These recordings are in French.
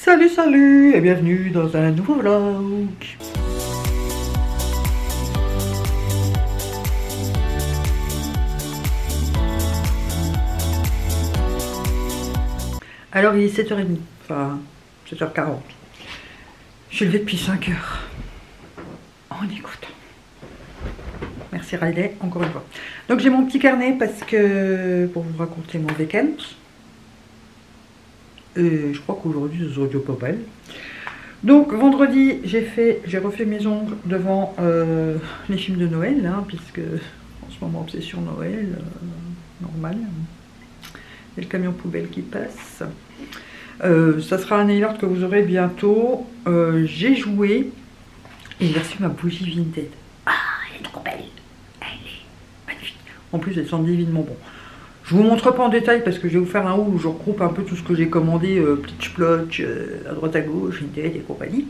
Salut, salut et bienvenue dans un nouveau vlog. Alors il est 7h30, enfin 7h40. Je suis levée depuis 5h. On écoute. Merci Riley, encore une fois. Donc j'ai mon petit carnet parce que pour vous raconter mon week-end. Je crois qu'aujourd'hui c'est audio pas mal. Donc vendredi j'ai refait mes ongles devant les films de Noël, hein, puisque en ce moment obsession Noël, normal. Il y a le camion poubelle qui passe. Ça sera un nail art que vous aurez bientôt. J'ai joué et j'ai reçu ma bougie Vinted. Ah, elle est trop belle. Elle est magnifique. En plus elle sent divinement bon. Je vous montre pas en détail parce que je vais vous faire un haul où je regroupe un peu tout ce que j'ai commandé, petit splotch, à droite à gauche, Vinted et compagnie.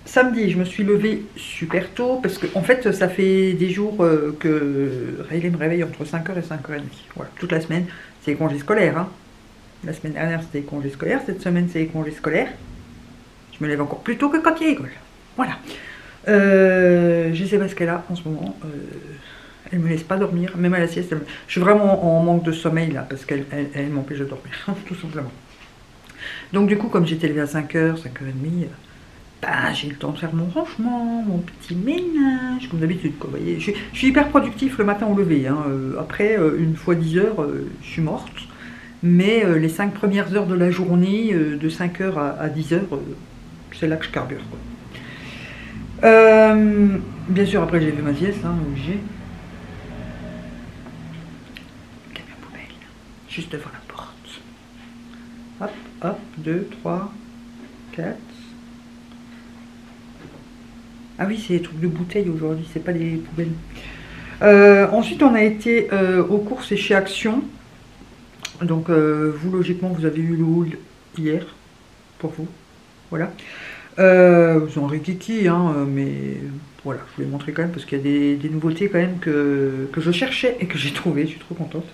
Samedi, je me suis levée super tôt parce que en fait ça fait des jours que Riley me réveille entre 5h et 5h30. Voilà, toute la semaine, c'est les congés scolaires. Hein. La semaine dernière c'était les congés scolaires, cette semaine c'est les congés scolaires. Je me lève encore plus tôt que quand il y a école. Voilà. Je sais pas ce qu'elle a en ce moment. Elle me laisse pas dormir, même à la sieste. Je suis vraiment en manque de sommeil là, parce qu'elle m'empêche de dormir, tout simplement. Donc du coup, comme j'étais levée à 5h, 5h30, bah, j'ai eu le temps de faire mon rangement, mon petit ménage, comme d'habitude. Vous voyez, je suis hyper productif le matin au lever. Hein. Après, une fois 10h, je suis morte. Mais les 5 premières heures de la journée, de 5h à 10h, c'est là que je carbure. Quoi. Bien sûr, après j'ai fait ma sieste, hein, obligé. Juste devant la porte. Hop, hop, 2, 3, 4. Ah oui, c'est des trucs de bouteilles aujourd'hui, c'est pas des poubelles. Ensuite, on a été aux courses et chez Action. Donc, vous, logiquement, vous avez eu le haul hier, pour vous. Voilà. Vous en rikiki, hein, mais voilà, je vous l'ai montré quand même, parce qu'il y a des nouveautés quand même que je cherchais et que j'ai trouvé, je suis trop contente.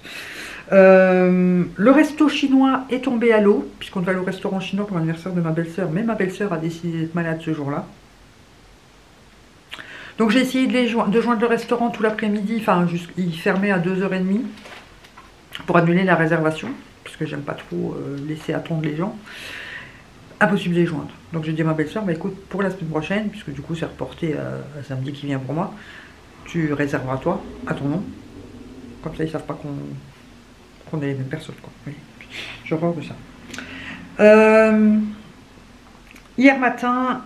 Le resto chinois est tombé à l'eau, puisqu'on va aller au restaurant chinois pour l'anniversaire de ma belle-sœur, mais ma belle-sœur a décidé d'être malade ce jour-là. Donc j'ai essayé de joindre le restaurant tout l'après-midi, enfin il fermait à 2h30 pour annuler la réservation, puisque j'aime pas trop laisser attendre les gens. Impossible de les joindre. Donc j'ai dit à ma belle-sœur, bah écoute, pour la semaine prochaine, puisque du coup c'est reporté à samedi qui vient pour moi, tu réserveras toi, à ton nom, comme ça ils savent pas qu'on est les mêmes personnes, quoi. Oui. J'ai horreur de ça. Hier matin,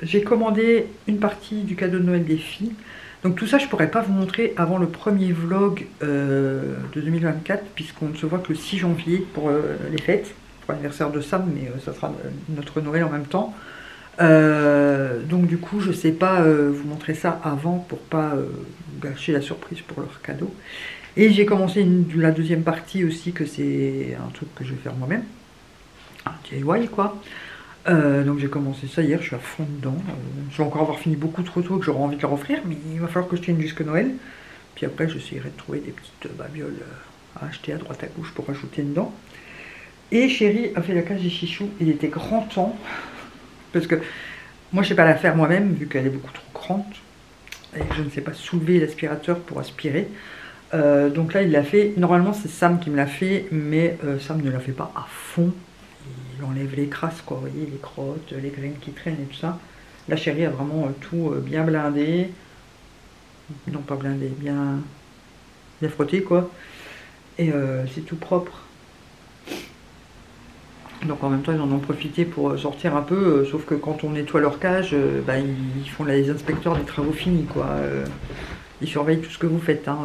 j'ai commandé une partie du cadeau de Noël des filles. Donc tout ça, je pourrais pas vous montrer avant le premier vlog de 2024, puisqu'on ne se voit que le 6 janvier pour les fêtes, pour l'anniversaire de Sam, mais ça sera notre Noël en même temps. Donc du coup, je sais pas vous montrer ça avant pour pas gâcher la surprise pour leur cadeau. Et j'ai commencé la deuxième partie aussi, que c'est un truc que je vais faire moi-même. Un DIY quoi. Donc j'ai commencé ça hier, je suis à fond dedans. Je vais encore avoir fini beaucoup trop tôt que j'aurai envie de leur offrir, mais il va falloir que je tienne jusqu'à Noël. Puis après j'essaierai de trouver des petites babioles à acheter à droite à gauche pour rajouter dedans. Et Chéri a fait la cage des chichous, il était grand temps. Parce que moi je sais pas la faire moi-même, vu qu'elle est beaucoup trop grande. Et je ne sais pas soulever l'aspirateur pour aspirer. Donc là il l'a fait, normalement c'est Sam qui me l'a fait, mais Sam ne l'a fait pas à fond, il enlève les crasses quoi, vous voyez, les crottes, les graines qui traînent et tout ça. La Chérie a vraiment tout bien blindé, non pas blindé, bien frotté quoi, et c'est tout propre. Donc en même temps ils en ont profité pour sortir un peu, sauf que quand on nettoie leur cage, bah, ils font les inspecteurs des travaux finis quoi, ils surveillent tout ce que vous faites. Hein,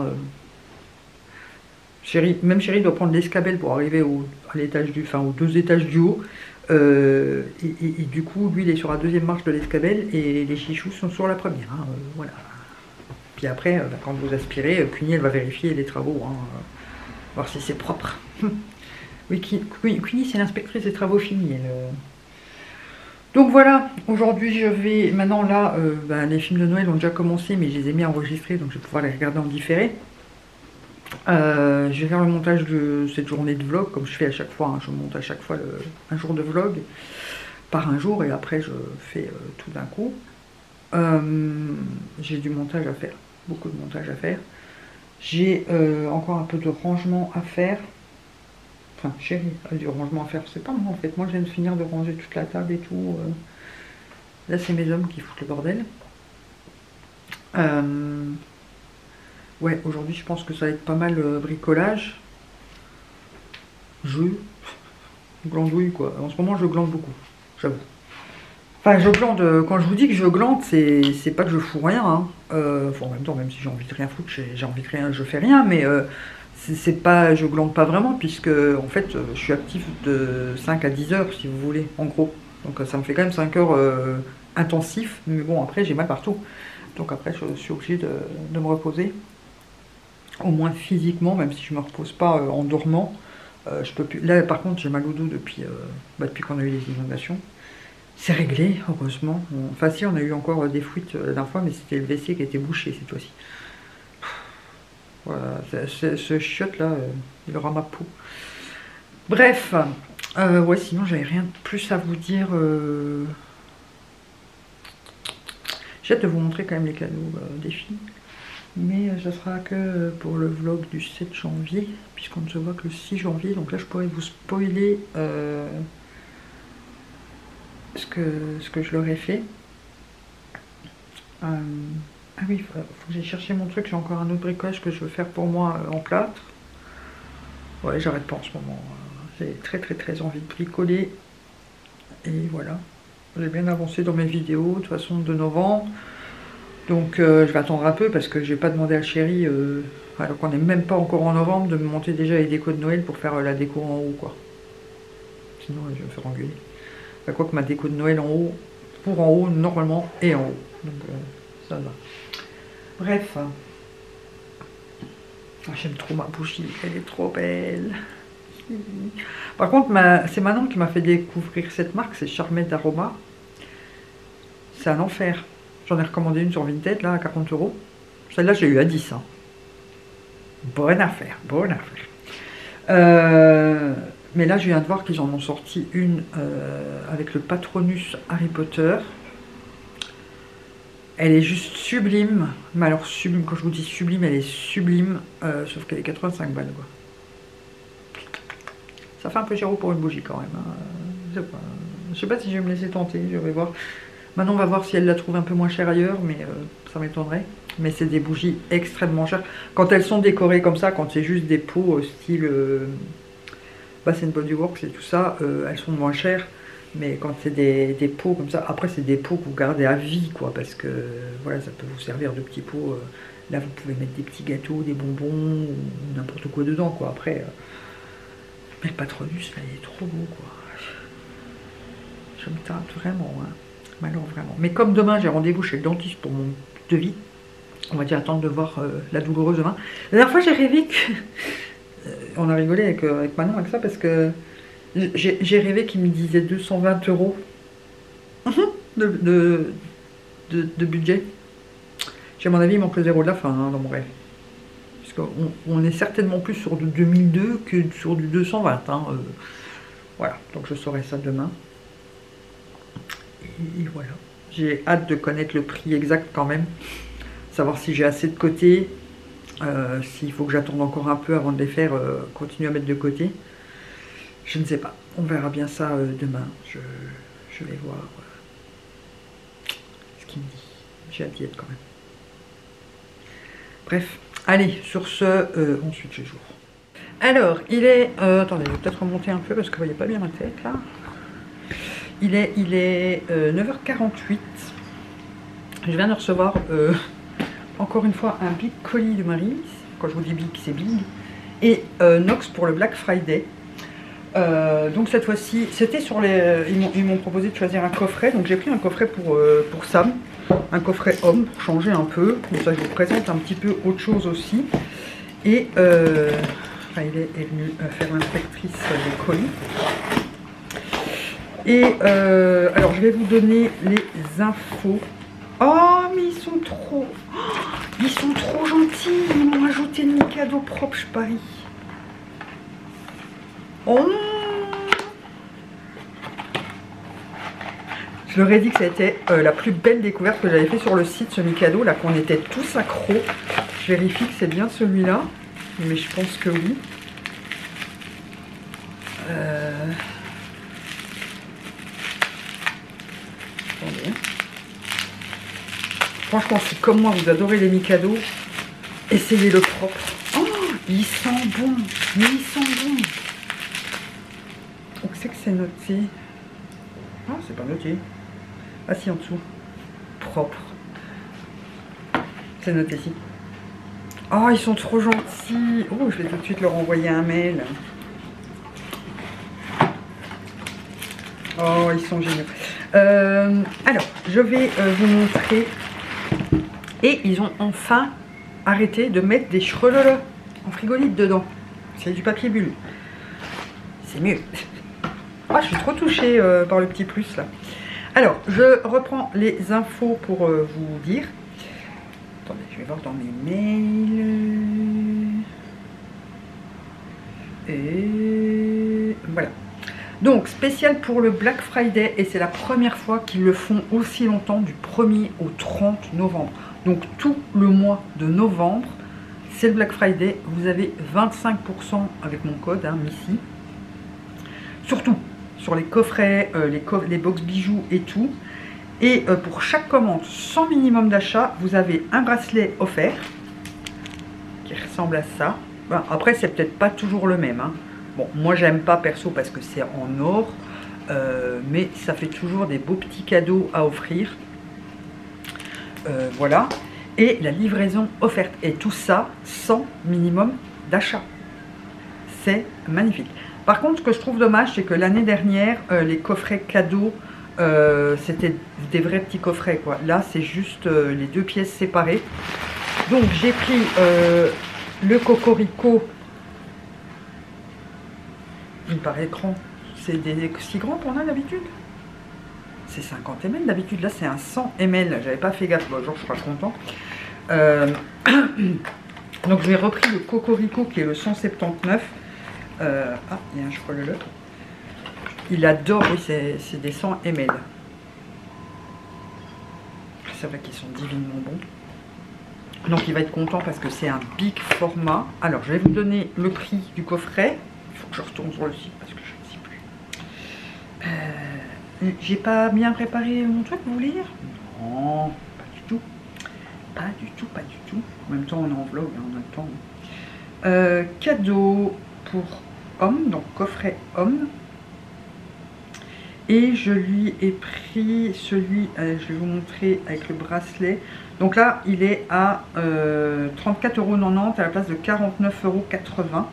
même Chéri doit prendre l'escabelle pour arriver à l'étage aux 2 étages du haut. Et du coup, lui, il est sur la 2e marche de l'escabelle et les chichous sont sur la première. Hein, voilà. Puis après, quand vous aspirez, Cuny, elle va vérifier les travaux, hein, voir si c'est propre. Oui, Cuny, c'est l'inspectrice des travaux finis. Donc voilà, aujourd'hui je vais... Maintenant là, les films de Noël ont déjà commencé, mais je les ai mis enregistrés, donc je vais pouvoir les regarder en différé. Je vais faire le montage de cette journée de vlog, comme je fais à chaque fois, hein. Je monte à chaque fois un jour de vlog par un jour et après je fais tout d'un coup. J'ai du montage à faire, beaucoup de montage à faire. J'ai encore un peu de rangement à faire. Enfin, chérie a du rangement à faire, c'est pas moi en fait. Moi je viens de finir de ranger toute la table et tout. Là c'est mes hommes qui foutent le bordel. Ouais, aujourd'hui je pense que ça va être pas mal bricolage. Je glandouille quoi. En ce moment je glande beaucoup, j'avoue. Enfin, je glande, quand je vous dis que je glande, c'est pas que je fous rien. Hein. Enfin, en même temps, même si j'ai envie de rien foutre, j'ai envie de rien, je fais rien, mais c'est pas, je glande pas vraiment, puisque en fait, je suis actif de 5 à 10 heures, si vous voulez, en gros. Donc ça me fait quand même 5 heures intensifs, mais bon, après, j'ai mal partout. Donc après, je suis obligée de me reposer, au moins physiquement, même si je me repose pas en dormant. Je peux plus. Là, par contre, j'ai mal au dos depuis qu'on a eu les inondations. C'est réglé, heureusement. Enfin si, on a eu encore des fuites la dernière fois, mais c'était le WC qui était bouché cette fois-ci. Voilà, ce chiotte là, il aura ma peau. Bref, ouais, sinon j'avais rien de plus à vous dire. J'ai hâte de vous montrer quand même les cadeaux des filles. Mais ça sera que pour le vlog du 7 janvier, puisqu'on ne se voit que le 6 janvier. Donc là, je pourrais vous spoiler ce que je leur ai fait. Ah oui, faut que j'aille chercher mon truc. J'ai encore un autre bricolage que je veux faire pour moi en plâtre. Ouais, j'arrête pas en ce moment. J'ai très envie de bricoler. Et voilà. J'ai bien avancé dans mes vidéos, de toute façon, de novembre. Donc je vais attendre un peu parce que je vais pas demander à Chérie, alors qu'on n'est même pas encore en novembre, de me monter déjà les décos de Noël pour faire la déco en haut, quoi. Sinon, je vais me faire engueuler. Enfin, quoi que ma déco de Noël en haut, pour en haut, normalement, et en haut. Donc ça va. Bref. J'aime trop ma bougie, elle est trop belle. Par contre, c'est Manon qui m'a fait découvrir cette marque, c'est Charmette d'Aroma. C'est un enfer. J'en ai recommandé une sur Vinted, là, à 40 €. Celle-là, j'ai eu à 10. Hein. Bonne affaire, bonne affaire. Mais là, je viens de voir qu'ils en ont sorti une avec le Patronus Harry Potter. Elle est juste sublime. Mais alors, sublime, quand je vous dis sublime, elle est sublime. Sauf qu'elle est 85 balles, quoi. Ça fait un peu cher pour une bougie, quand même. Hein. Je sais pas si je vais me laisser tenter, je vais voir. Maintenant, on va voir si elle la trouve un peu moins chère ailleurs, mais ça m'étonnerait. Mais c'est des bougies extrêmement chères. Quand elles sont décorées comme ça, quand c'est juste des pots style Bath & Body Works et tout ça, elles sont moins chères. Mais quand c'est des pots comme ça, après c'est des pots que vous gardez à vie, quoi, parce que voilà, ça peut vous servir de petits pots. Là, vous pouvez mettre des petits gâteaux, des bonbons, ou n'importe quoi dedans, quoi. Après, mais le Patronus, là, il est trop beau, quoi. Je me tente vraiment, hein. Alors vraiment. Mais comme demain j'ai rendez-vous chez le dentiste pour mon devis, on va dire attendre de voir la douloureuse demain. La dernière fois j'ai rêvé que... on a rigolé avec Manon avec ça parce que j'ai rêvé qu'il me disait 220 € de budget. À mon avis il manque le zéro de la fin hein, dans mon rêve. Parce qu'on est certainement plus sur du 2002 que sur du 220. Hein, voilà, donc je saurai ça demain. Et voilà, j'ai hâte de connaître le prix exact quand même, savoir si j'ai assez de côté, s'il faut que j'attende encore un peu avant de les faire, continuer à mettre de côté. Je ne sais pas, on verra bien ça demain, je vais voir ce qu'il me dit, j'ai hâte d'y être quand même. Bref, allez, sur ce, ensuite j'ai jour. Alors, il est, attendez, je vais peut-être remonter un peu parce que vous voyez pas bien ma tête là. Il est 9h48. Je viens de recevoir encore une fois un big colis de Maryse. Quand je vous dis big, c'est big. Et Nox pour le Black Friday. Donc cette fois-ci, c'était sur les... Ils m'ont proposé de choisir un coffret. Donc j'ai pris un coffret pour Sam. Un coffret homme pour changer un peu. Comme ça je vous présente un petit peu autre chose aussi. Et enfin, il est venu faire l'inspectrice des colis. Et alors je vais vous donner les infos. Oh mais ils sont trop... Ils sont trop gentils. Ils m'ont ajouté le Mikado propre, je parie. Oh non! Je leur ai dit que c'était la plus belle découverte que j'avais fait sur le site, ce Mikado, là, qu'on était tous accros. Je vérifie que c'est bien celui-là, mais je pense que oui. Attendez. Franchement, si comme moi, vous adorez les Mikado, essayez le propre. Oh, il sent bon, mais il sent bon. Où c'est que c'est noté? Ah, c'est pas noté. Ah si, en dessous. Propre. C'est noté ici. Oh, ils sont trop gentils. Oh, je vais tout de suite leur envoyer un mail. Oh, ils sont géniaux. Alors, je vais vous montrer. Et ils ont enfin arrêté de mettre des chrelele en frigolite dedans. C'est du papier bulle. C'est mieux. Ah, je suis trop touchée par le petit plus là. Alors, je reprends les infos pour vous dire. Attendez, je vais voir dans mes mails. Et voilà. Donc, spécial pour le Black Friday. Et c'est la première fois qu'ils le font aussi longtemps, du 1er au 30 novembre. Donc, tout le mois de novembre, c'est le Black Friday. Vous avez 25% avec mon code, hein, Missy. Surtout sur les coffrets, les box bijoux et tout. Et pour chaque commande sans minimum d'achat, vous avez un bracelet offert qui ressemble à ça. Ben, après, c'est peut-être pas toujours le même. Hein. Bon, moi, j'aime pas perso parce que c'est en or. Mais ça fait toujours des beaux petits cadeaux à offrir. Voilà. Et la livraison offerte. Et tout ça sans minimum d'achat. C'est magnifique. Par contre, ce que je trouve dommage, c'est que l'année dernière, les coffrets cadeaux, c'était des vrais petits coffrets, quoi. Là, c'est juste les deux pièces séparées. Donc, j'ai pris le Cocorico. Il me paraît grand. C'est si grand qu'on a d'habitude. C'est 50 ml d'habitude. Là, c'est un 100 ml. J'avais pas fait gaffe. Bon, genre, je suis pas content. Donc, j'ai repris le Cocorico qui est le 179. Ah, il y a un chrelele. Il adore, oui, c'est des 100 ml. C'est vrai qu'ils sont divinement bons. Donc il va être content parce que c'est un big format. Alors je vais vous donner le prix du coffret. Il faut que je retourne sur le site parce que je ne sais plus. J'ai pas bien préparé mon truc, vous voulez dire? Non, pas du tout. Pas du tout, pas du tout. En même temps on est en vlog, hein, en même temps. Cadeau pour homme, donc coffret homme. Et je lui ai pris celui, je vais vous montrer avec le bracelet. Donc là, il est à 34,90 € à la place de 49,80 €.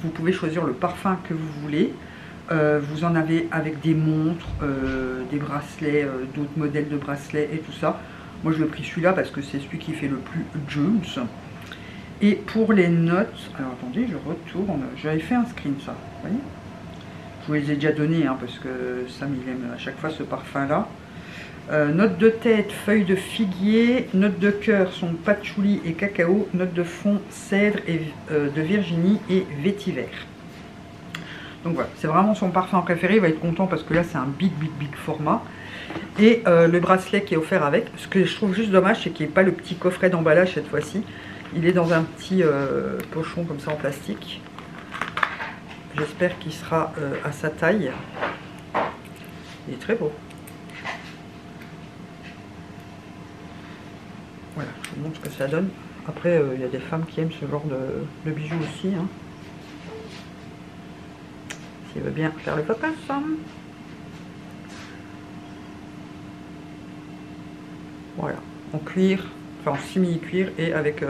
Vous pouvez choisir le parfum que vous voulez. Vous en avez avec des montres, des bracelets, d'autres modèles de bracelets et tout ça. Moi, je l'ai pris celui-là parce que c'est celui qui fait le plus Jones. Et pour les notes, alors attendez, je retourne. J'avais fait un screen, ça, vous voyez. Je vous les ai déjà donnés, hein, parce que Sam, il aime à chaque fois ce parfum-là. Note de tête, feuille de figuier. Note de cœur sont patchouli et cacao. Note de fond, cèdre et, de Virginie et vétiver. Donc voilà, c'est vraiment son parfum préféré. Il va être content parce que là, c'est un big format. Et le bracelet qui est offert avec. Ce que je trouve juste dommage, c'est qu'il n'y ait pas le petit coffret d'emballage cette fois-ci. Il est dans un petit pochon comme ça en plastique. J'espère qu'il sera à sa taille. Il est très beau. Voilà, je vous montre ce que ça donne. Après, il y a des femmes qui aiment ce genre de bijoux aussi. Hein. S'il veut bien faire le papa, ça. Voilà, en cuir, enfin en simili-cuir et avec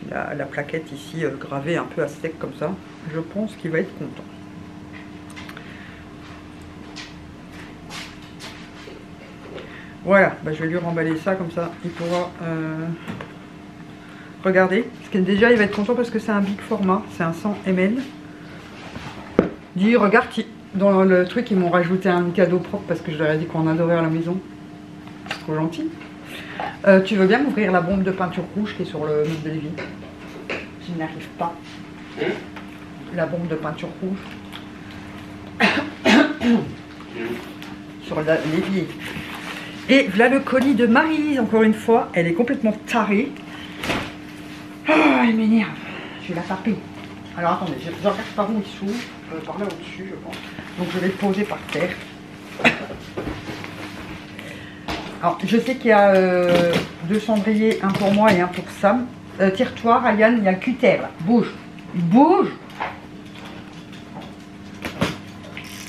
la plaquette ici gravée un peu à sec comme ça. Je pense qu'il va être content. Voilà, bah, je vais lui remballer ça comme ça. Il pourra regarder. Parce que déjà, il va être content parce que c'est un big format. C'est un 100 ml. Dis, regarde, dans le truc, ils m'ont rajouté un cadeau propre parce que je leur ai dit qu'on adorait à la maison. C'est trop gentil. Tu veux bien m'ouvrir la bombe de peinture rouge qui est sur le meuble de Lévi? Je n'y arrive pas. La bombe de peinture rouge. Sur l'évier. Et voilà le colis de Maryse, encore une fois. Elle est complètement tarée. Oh, elle m'énerve. Je vais la taper. Alors attendez, je regarde par où il s'ouvre. Par là au-dessus, je pense. Donc je vais le poser par terre. Alors, je sais qu'il y a 2 cendriers, un pour moi et un pour Sam. Tire-toi, Ryan, il y a le cutter là. Bouge. Bouge.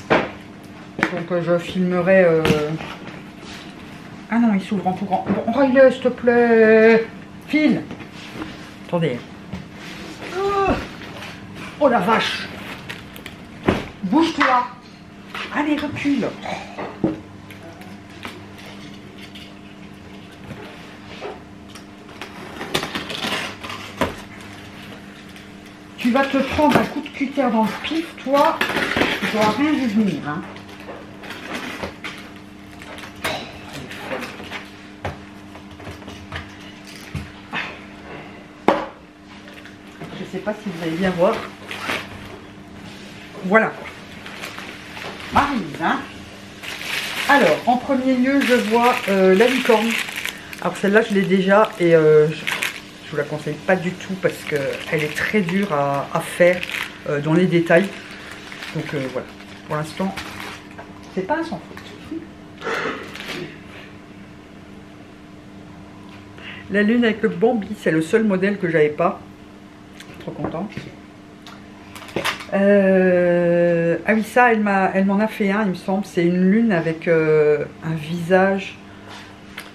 Donc je filmerai... Ah non, il s'ouvre en tout grand. Bon, raille-le, s'il te plaît. File. Attendez. Oh la vache. Bouge-toi. Allez, recule. Tu vas te prendre un coup de cutter dans le pif, toi. Tu n'auras rien vu venir, hein. Je sais pas si vous allez bien voir. Voilà. Maryse, hein. Alors, en premier lieu, je vois la licorne. Alors celle-là, je l'ai déjà et je vous la conseille pas du tout parce qu'elle est très dure à faire dans les détails. Donc voilà, pour l'instant, c'est pas un sans faute. La lune avec le Bambi, c'est le seul modèle que j'avais pas. Trop contente. Ah oui, ça, elle m'en a fait un, il me semble. C'est une lune avec un visage.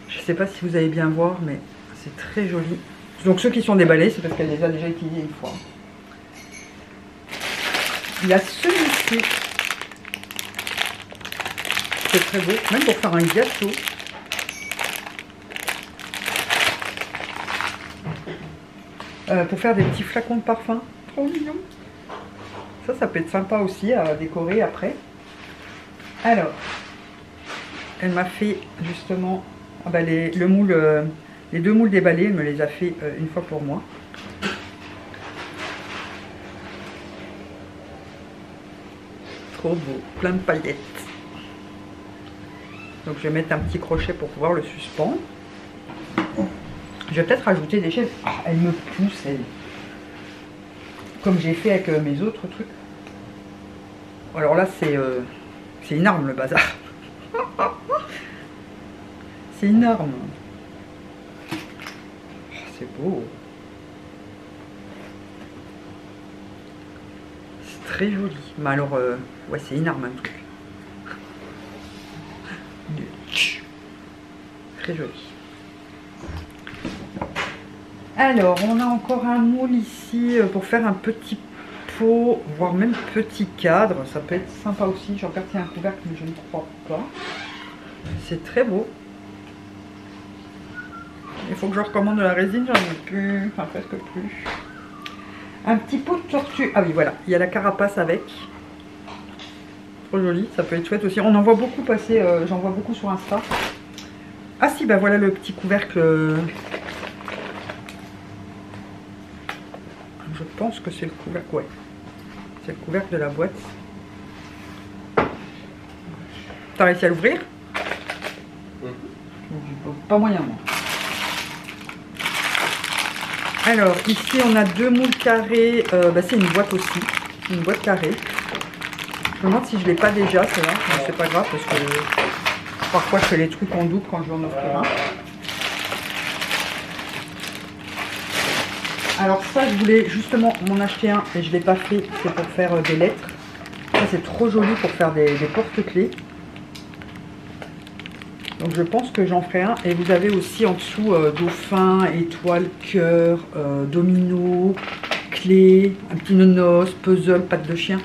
Je sais pas si vous allez bien voir, mais c'est très joli. Donc ceux qui sont déballés, c'est parce qu'elle les a déjà utilisés une fois. Il y a celui-ci. C'est très beau, même pour faire un gâteau. Pour faire des petits flacons de parfum. Trop mignon. Ça peut être sympa aussi à décorer après. Alors, elle m'a fait justement le moule, les 2 moules déballés, elle me les a fait une fois pour moi. Trop beau, plein de paillettes. Donc je vais mettre un petit crochet pour pouvoir le suspendre. Je vais peut-être rajouter des chaînes. Ah, elle me pousse, elle. Comme j'ai fait avec mes autres trucs. Alors là, c'est énorme le bazar. C'est énorme. C'est beau. C'est très joli. Mais alors, ouais, c'est énorme un truc. Très joli. Alors, on a encore un moule ici pour faire un petit pot, voire même petit cadre. Ça peut être sympa aussi. Je regarde s'il y a un couvercle, mais je ne crois pas. C'est très beau. Il faut que je recommande de la résine, j'en ai plus, enfin presque plus. Un petit pot de tortue. Ah oui, voilà, il y a la carapace avec. Trop joli, ça peut être chouette aussi. On en voit beaucoup passer, j'en vois beaucoup sur Insta. Ah si, bah voilà le petit couvercle. Je pense que c'est le couvercle, ouais. C'est le couvercle de la boîte. T'as réussi à l'ouvrir? Pas moyen, moi. Alors, ici, on a 2 moules carrés. C'est une boîte aussi. Une boîte carrée. Je me demande si je ne l'ai pas déjà, c'est là. Mais c'est pas grave parce que parfois, je fais les trucs en double quand je vais en offrir un. Alors ça, je voulais justement m'en acheter un et je ne l'ai pas fait. C'est pour faire des lettres. Ça, c'est trop joli pour faire des porte-clés. Donc je pense que j'en ferai un. Et vous avez aussi en dessous dauphin, étoile, cœur, domino, clé, un petit nonos, puzzle, patte de chien.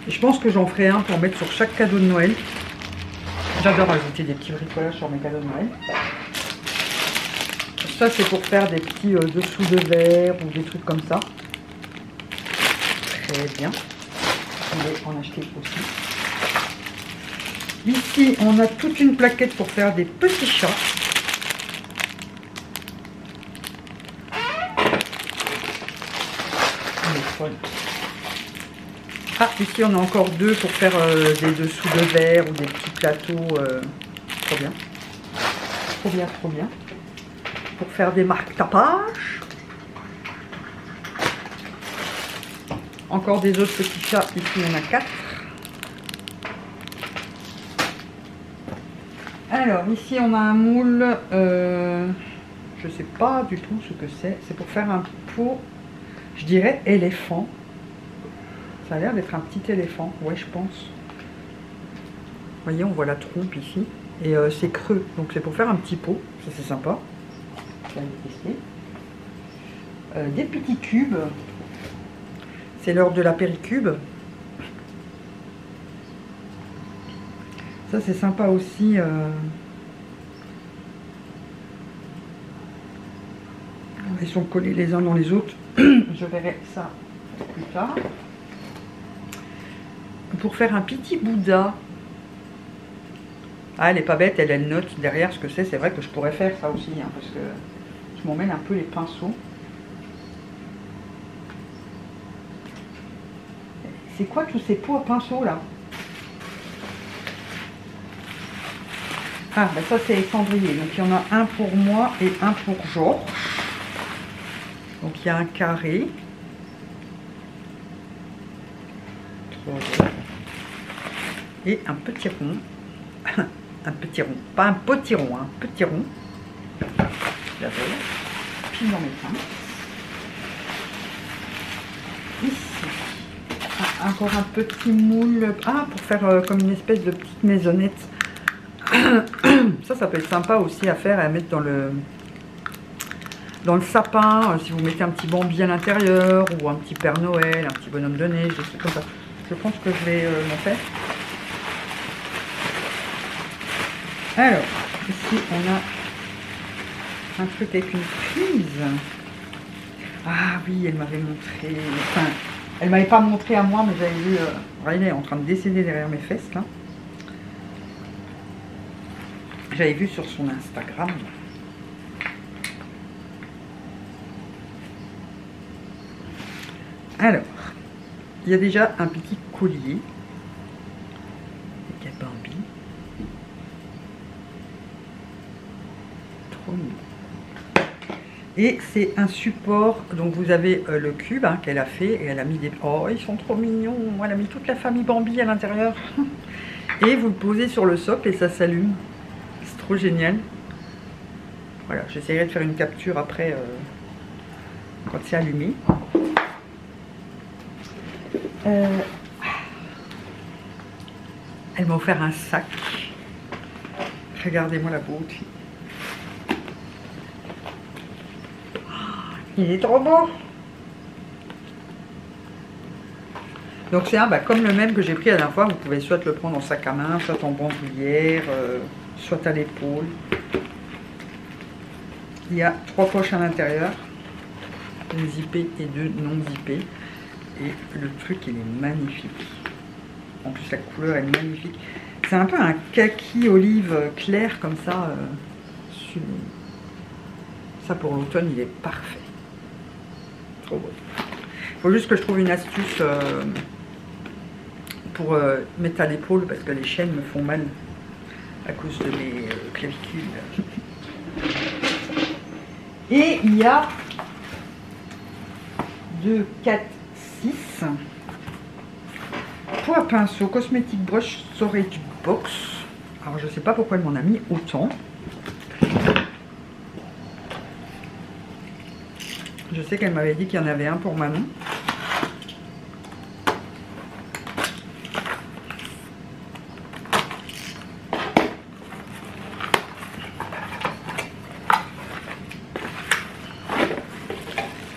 Et je pense que j'en ferai un pour mettre sur chaque cadeau de Noël. J'adore ajouter des petits bricolages sur mes cadeaux de Noël. Ça c'est pour faire des petits dessous de verre ou des trucs comme ça. Très bien. On va en acheter aussi. Ici, on a toute une plaquette pour faire des petits chats. Voilà. Ah, ici on a encore deux pour faire des dessous de verre ou des petits plateaux. Trop bien. Trop bien, trop bien. Pour faire des marques tapage. Encore des autres petits chats. Ici il y en a 4. Alors ici on a un moule. Je sais pas du tout ce que c'est. C'est pour faire un pot, je dirais éléphant. Ça a l'air d'être un petit éléphant, ouais je pense. Vous voyez, on voit la trompe ici. Et c'est creux, donc c'est pour faire un petit pot. Ça c'est sympa. On va tester. Des petits cubes. C'est l'heure de la péricube. Ça c'est sympa aussi. Ils sont collés les uns dans les autres. Je verrai ça plus tard. Pour faire un petit Bouddha. Ah, elle est pas bête, elle note derrière ce que c'est. C'est vrai que je pourrais faire ça aussi, hein, parce que je m'emmène un peu les pinceaux. C'est quoi tous ces pots à pinceaux là? Ah, ben ça c'est les cendriers. Donc il y en a un pour moi et un pour Georges. Donc il y a un carré. Et un petit rond. Un petit rond. Pas un petit rond, un petit rond. J'avais. Puis dans mes pinces. Ici. Ah, encore un petit moule. Ah, pour faire comme une espèce de petite maisonnette. Ça peut être sympa aussi à faire et à mettre dans le sapin, si vous mettez un petit Bambi à l'intérieur, ou un petit Père Noël, un petit bonhomme de neige, des trucs comme ça. Je pense que je vais m'en faire. Alors, ici on a un truc avec une prise. Ah oui, elle m'avait montré, enfin, elle m'avait pas montré à moi, mais j'avais vu, Riley est en train de décéder derrière mes fesses là. J'avais vu sur son Instagram. Alors, il y a déjà un petit collier avec un Bambi. Trop mignon. Et c'est un support, donc vous avez le cube hein, qu'elle a fait et elle a mis des... Oh, ils sont trop mignons. Elle a mis toute la famille Bambi à l'intérieur. Et vous le posez sur le socle et ça s'allume. C'est trop génial. Voilà, j'essaierai de faire une capture après quand c'est allumé. Elle m'a offert un sac. Regardez-moi la beauté. Il est trop beau. Donc c'est un comme le même que j'ai pris la dernière fois. Vous pouvez soit le prendre en sac à main, soit en bandoulière, soit à l'épaule. Il y a 3 poches à l'intérieur. Une zippée et 2 non zippées. Et le truc il est magnifique. En plus la couleur est magnifique. C'est un peu un kaki olive clair comme ça. Ça pour l'automne il est parfait. Trop beau. Il faut juste que je trouve une astuce pour mettre à l'épaule parce que les chaînes me font mal à cause de mes clavicules. Et il y a 2, 4, 6 pots à pinceau Cosmetic Brush Storage Box. Alors je sais pas pourquoi elle m'en a mis autant. Je sais qu'elle m'avait dit qu'il y en avait un pour Manon.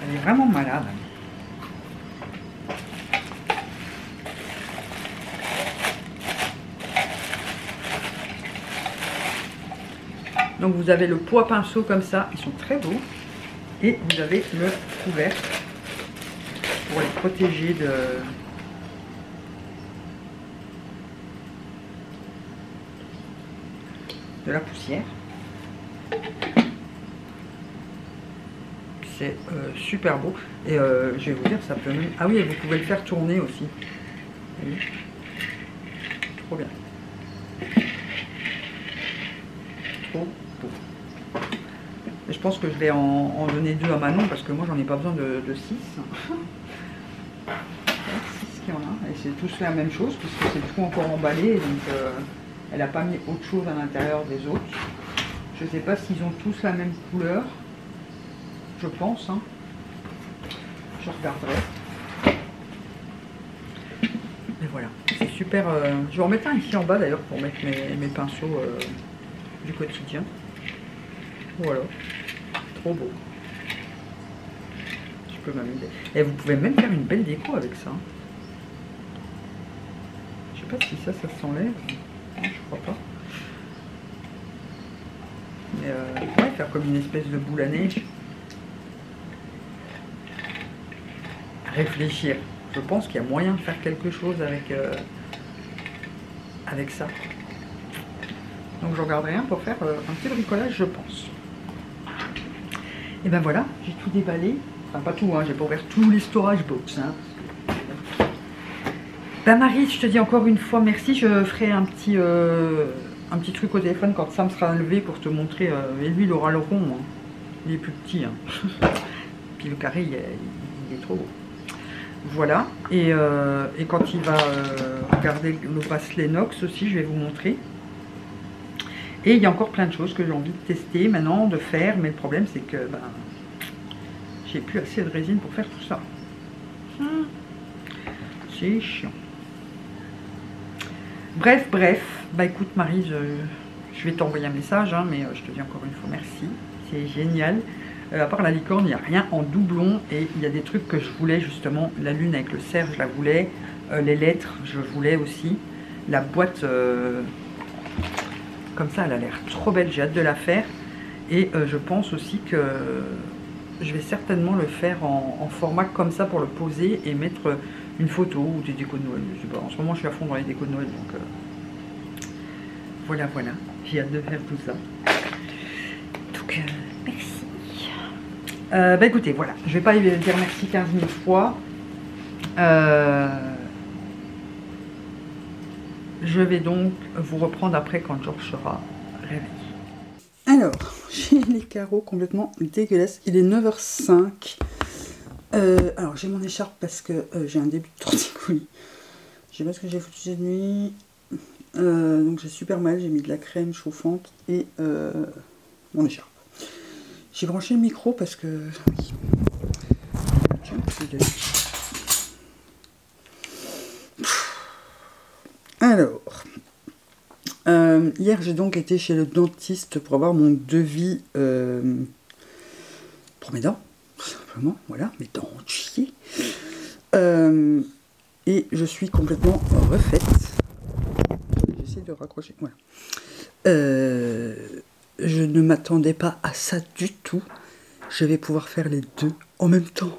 Elle est vraiment malade. Donc vous avez le pot à pinceau comme ça, ils sont très beaux. Et vous avez le couvercle pour les protéger de la poussière. c'est super beau. Et je vais vous dire, ça peut même... Ah oui, et vous pouvez le faire tourner aussi. Vous voyez, trop bien. Trop beau. Et je pense que je vais en donner 2 à Manon parce que moi j'en ai pas besoin de 6. 6 qu'il y en a. Et c'est tous fait la même chose puisque c'est tout encore emballé. Donc elle n'a pas mis autre chose à l'intérieur des autres. Je sais pas s'ils ont tous la même couleur. Je pense. Hein. Je regarderai. Et voilà. C'est super. Je vais en mettre un ici en bas d'ailleurs pour mettre mes pinceaux du quotidien. Voilà. Trop beau. Je peux m'amuser. Et vous pouvez même faire une belle déco avec ça. Je sais pas si ça s'enlève. Non, je crois pas. Mais ouais, faire comme une espèce de boule à neige. Réfléchir. Je pense qu'il y a moyen de faire quelque chose avec ça. Donc je regarderai un pour faire un petit bricolage, je pense. Et ben voilà, j'ai tout déballé. Enfin pas tout, hein, j'ai pas ouvert tous les storage box. Hein. Ben Marie, je te dis encore une fois merci. Je ferai un petit truc au téléphone quand Sam sera levé pour te montrer. Et lui, il aura le rond. Hein. Il est plus petit. Hein. Puis le carré, il est trop beau. Voilà. Et quand il va regarder le bracelet Nox aussi, je vais vous montrer. Et il y a encore plein de choses que j'ai envie de tester maintenant, de faire. Mais le problème, c'est que ben, j'ai plus assez de résine pour faire tout ça. C'est chiant. Bref. Bah écoute Marie, je vais t'envoyer un message, hein, mais je te dis encore une fois merci. C'est génial. À part la licorne, il n'y a rien en doublon. Et il y a des trucs que je voulais justement. La lune avec le cerf, je la voulais. Les lettres, je voulais aussi. La boîte, comme ça, elle a l'air trop belle. J'ai hâte de la faire. Et je pense aussi que je vais certainement le faire en format comme ça pour le poser et mettre une photo ou des décos de Noël. Je sais pas. En ce moment, je suis à fond dans les décos de Noël. Donc voilà. J'ai hâte de faire tout ça. Donc, merci. Bah écoutez, voilà. Je vais pas dire merci 15 000 fois. Je vais donc vous reprendre après quand Georges sera réveillé. Alors, j'ai les carreaux complètement dégueulasses. Il est 9h05. Alors, j'ai mon écharpe parce que j'ai un début de torticolis. Je sais pas ce que j'ai foutu cette nuit. Donc, j'ai super mal. J'ai mis de la crème chauffante et mon écharpe. J'ai branché le micro parce que... Oui. Alors... hier, j'ai donc été chez le dentiste pour avoir mon devis pour mes dents, tout simplement, voilà, mes dents entiers. Et je suis complètement refaite. J'essaie de raccrocher, voilà. Je ne m'attendais pas à ça du tout. Je vais pouvoir faire les deux en même temps.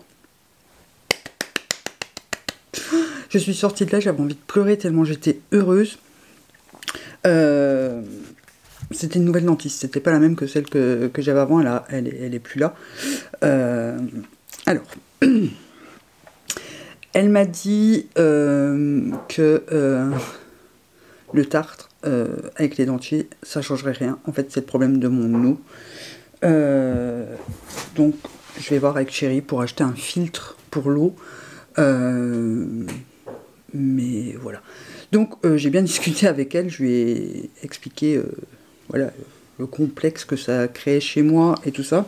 Je suis sortie de là, j'avais envie de pleurer tellement j'étais heureuse. C'était une nouvelle dentiste, c'était pas la même que celle que j'avais avant, elle est plus là. Alors, elle m'a dit que le tartre avec les dentiers, ça changerait rien. En fait, c'est le problème de mon eau. Donc, je vais voir avec Chérie pour acheter un filtre pour l'eau. Mais voilà. Donc j'ai bien discuté avec elle, je lui ai expliqué voilà, le complexe que ça a créé chez moi et tout ça.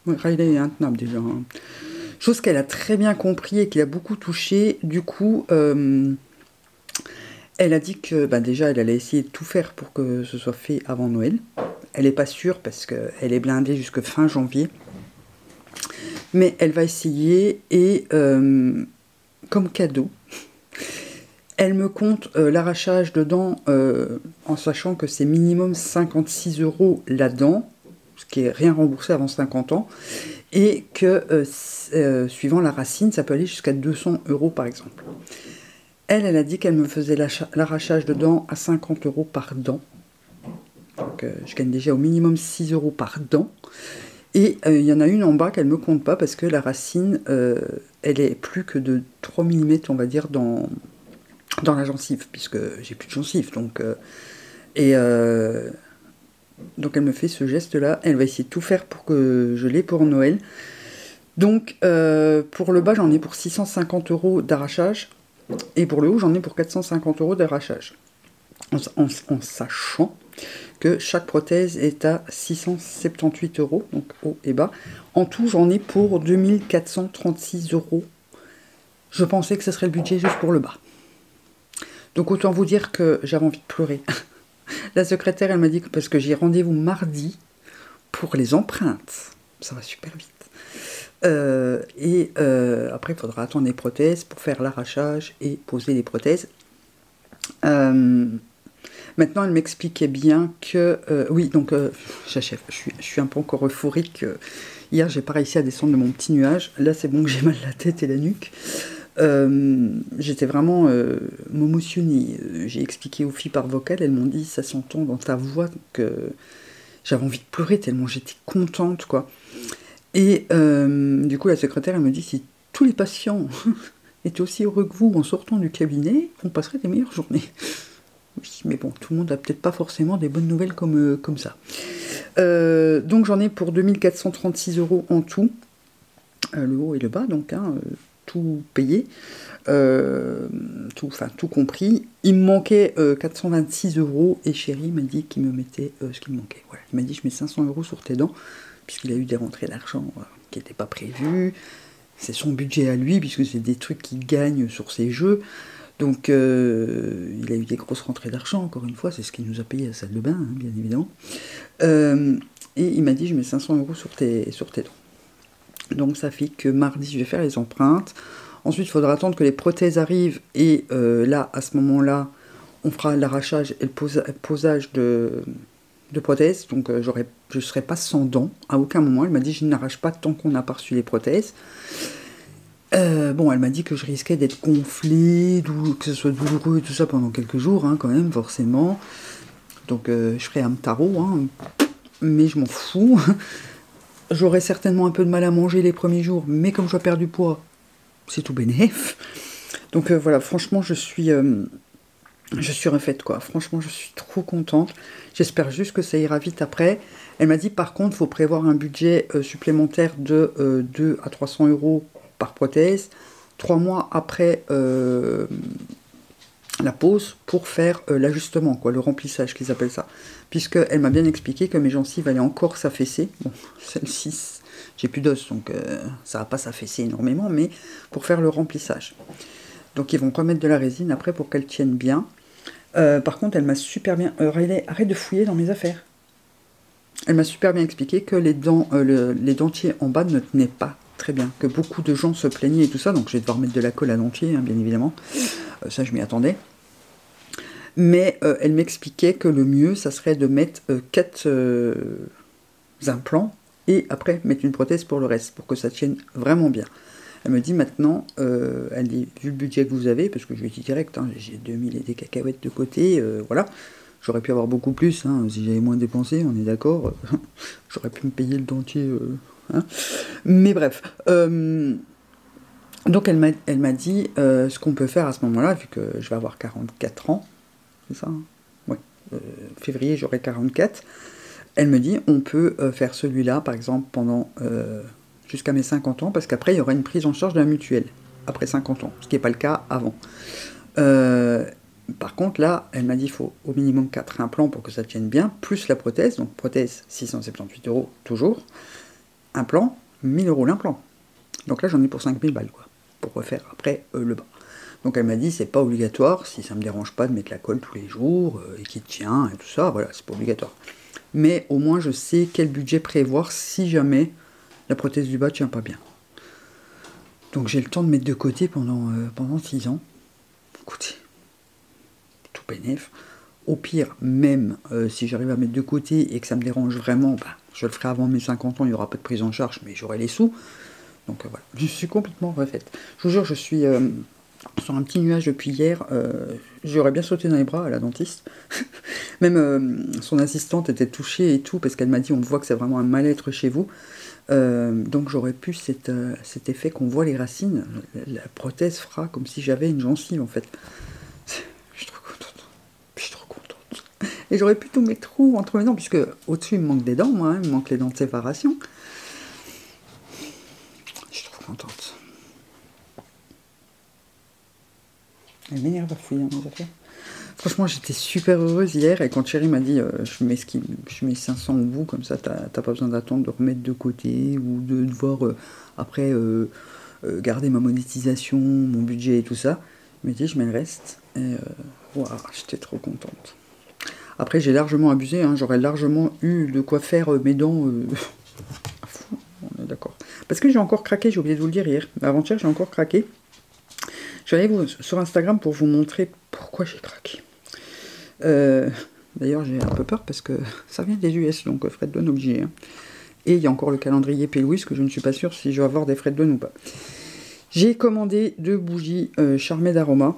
Ouais, Riley est intenable déjà. Hein. Chose qu'elle a très bien compris et qui a beaucoup touché. Du coup, elle a dit que déjà elle allait essayer de tout faire pour que ce soit fait avant Noël. Elle n'est pas sûre parce qu'elle est blindée jusque fin janvier. Mais elle va essayer et comme cadeau, elle me compte l'arrachage de dents en sachant que c'est minimum 56 € la dent, ce qui est rien remboursé avant 50 ans, et que suivant la racine, ça peut aller jusqu'à 200 € par exemple. Elle a dit qu'elle me faisait l'arrachage de dents à 50 € par dent. Donc Donc je gagne déjà au minimum 6 € par dent. Et il y en a une en bas qu'elle ne me compte pas parce que la racine, elle est plus que de 3 mm, on va dire, dans la gencive, puisque j'ai plus de gencive. Donc elle me fait ce geste-là. Elle va essayer de tout faire pour que je l'ai pour Noël. Donc pour le bas, j'en ai pour 650 € d'arrachage. Et pour le haut, j'en ai pour 450 € d'arrachage. En sachant que chaque prothèse est à 678 €, donc haut et bas. En tout, j'en ai pour 2436 €. Je pensais que ce serait le budget juste pour le bas. Donc autant vous dire que j'avais envie de pleurer. La secrétaire, elle m'a dit que parce que j'ai rendez-vous mardi pour les empreintes. Ça va super vite. Après, il faudra attendre les prothèses pour faire l'arrachage et poser les prothèses. Maintenant, elle m'expliquait bien que... oui, donc, j'achève. Je suis un peu encore euphorique. Hier, j'ai pas réussi à descendre de mon petit nuage. Là, c'est bon que j'ai mal la tête et la nuque. J'étais vraiment m'émotionnée. J'ai expliqué aux filles par vocal. Elles m'ont dit, ça s'entend dans ta voix que j'avais envie de pleurer tellement j'étais contente, quoi. Et du coup, la secrétaire, elle me dit, si tous les patients étaient aussi heureux que vous en sortant du cabinet, on passerait des meilleures journées. Oui, mais bon, tout le monde n'a peut-être pas forcément des bonnes nouvelles comme ça. Donc j'en ai pour 2436 € en tout, le haut et le bas, donc tout payé, tout compris. Il me manquait 426 € et Chéri m'a dit qu'il me mettait ce qu'il me manquait. Voilà. Il m'a dit je mets 500 € sur tes dents, puisqu'il a eu des rentrées d'argent qui n'étaient pas prévues. C'est son budget à lui, puisque c'est des trucs qu'il gagne sur ses jeux. Donc, il a eu des grosses rentrées d'argent, encore une fois, c'est ce qu'il nous a payé à la salle de bain, hein, bien évidemment. Et il m'a dit, je mets 500 € sur tes dents. Donc, ça fait que mardi, je vais faire les empreintes. Ensuite, il faudra attendre que les prothèses arrivent. Et là, à ce moment-là, on fera l'arrachage et le posage de prothèses. Donc, je ne serai pas sans dents à aucun moment. Elle m'a dit, je n'arrache pas tant qu'on n'a pas reçu les prothèses. Bon, elle m'a dit que je risquais d'être gonflée, que ce soit douloureux et tout ça pendant quelques jours, hein, quand même, forcément. Donc, je ferai un tarot, hein, mais je m'en fous. J'aurai certainement un peu de mal à manger les premiers jours, mais comme je dois perdre du poids, c'est tout bénef. Donc, voilà, franchement, je suis refaite, quoi. Franchement, je suis trop contente. J'espère juste que ça ira vite après. Elle m'a dit, par contre, il faut prévoir un budget supplémentaire de 200 à 300 € par prothèse, 3 mois après la pose pour faire l'ajustement, quoi, le remplissage qu'ils appellent ça. Puisqu'elle m'a bien expliqué que mes gencives allaient encore s'affaisser. Bon, celle-ci, j'ai plus d'os, donc ça va pas s'affaisser énormément, mais pour faire le remplissage. Donc ils vont remettre de la résine après pour qu'elle tienne bien. Par contre, elle m'a super bien... arrête de fouiller dans mes affaires. Elle m'a super bien expliqué que les dentiers en bas ne tenaient pas très bien, que beaucoup de gens se plaignaient et tout ça, donc je vais devoir mettre de la colle à dentier, hein, bien évidemment, ça je m'y attendais. Mais elle m'expliquait que le mieux, ça serait de mettre 4 implants, et après mettre une prothèse pour le reste, pour que ça tienne vraiment bien. Elle me dit maintenant, elle dit, vu le budget que vous avez, parce que je lui ai dit direct, hein, j'ai 2000 et des cacahuètes de côté, voilà, j'aurais pu avoir beaucoup plus, hein, si j'avais moins dépensé, on est d'accord, j'aurais pu me payer le dentier... hein. Mais bref, donc elle m'a dit ce qu'on peut faire à ce moment-là, vu que je vais avoir 44 ans, c'est ça, hein, ouais, février j'aurai 44, elle me dit on peut faire celui-là par exemple pendant jusqu'à mes 50 ans, parce qu'après il y aura une prise en charge de la mutuelle, après 50 ans, ce qui n'est pas le cas avant. Par contre là, elle m'a dit il faut au minimum 4 implants pour que ça tienne bien, plus la prothèse, donc prothèse 678 € toujours, implant, 1000 € l'implant. Donc là, j'en ai pour 5000 balles, quoi, pour refaire après le bas. Donc elle m'a dit, c'est pas obligatoire, si ça me dérange pas de mettre la colle tous les jours, et qui tient, et tout ça, voilà, c'est pas obligatoire. Mais au moins, je sais quel budget prévoir si jamais la prothèse du bas tient pas bien. Donc j'ai le temps de mettre de côté pendant 6 ans. Écoutez, tout bénef. Au pire, même si j'arrive à mettre de côté et que ça me dérange vraiment, bah, je le ferai avant mes 50 ans, il n'y aura pas de prise en charge, mais j'aurai les sous. Donc voilà, je suis complètement refaite. Je vous jure, je suis sur un petit nuage depuis hier. J'aurais bien sauté dans les bras à la dentiste. Même son assistante était touchée et tout, parce qu'elle m'a dit, on voit que c'est vraiment un mal-être chez vous. Donc j'aurais pu cet effet qu'on voit les racines. La prothèse fera comme si j'avais une gencive en fait. Je suis trop contente. Je suis trop contente. Et j'aurais pu tous mes trous entre mes dents, puisque au-dessus il me manque des dents, moi, il me manque les dents de séparation. Je suis trop contente. Elle m'énerve à fouiller mes affaires. Franchement, j'étais super heureuse hier, et quand Chérie m'a dit je mets 500 au bout, comme ça t'as pas besoin d'attendre de remettre de côté, ou de devoir après garder ma monétisation, mon budget et tout ça. Il m'a dit je mets le reste, et wow, j'étais trop contente. Après j'ai largement abusé, hein, j'aurais largement eu de quoi faire mes dents à fond, on est d'accord. Parce que j'ai encore craqué, j'ai oublié de vous le dire hier, avant-hier j'ai encore craqué. Je vais aller sur Instagram pour vous montrer pourquoi j'ai craqué. D'ailleurs j'ai un peu peur parce que ça vient des US, donc frais de douane obligé. Hein. Et il y a encore le calendrier P-Louis, que je ne suis pas sûre si je vais avoir des frais de douane ou pas. J'ai commandé 2 bougies Charmé d'Aroma.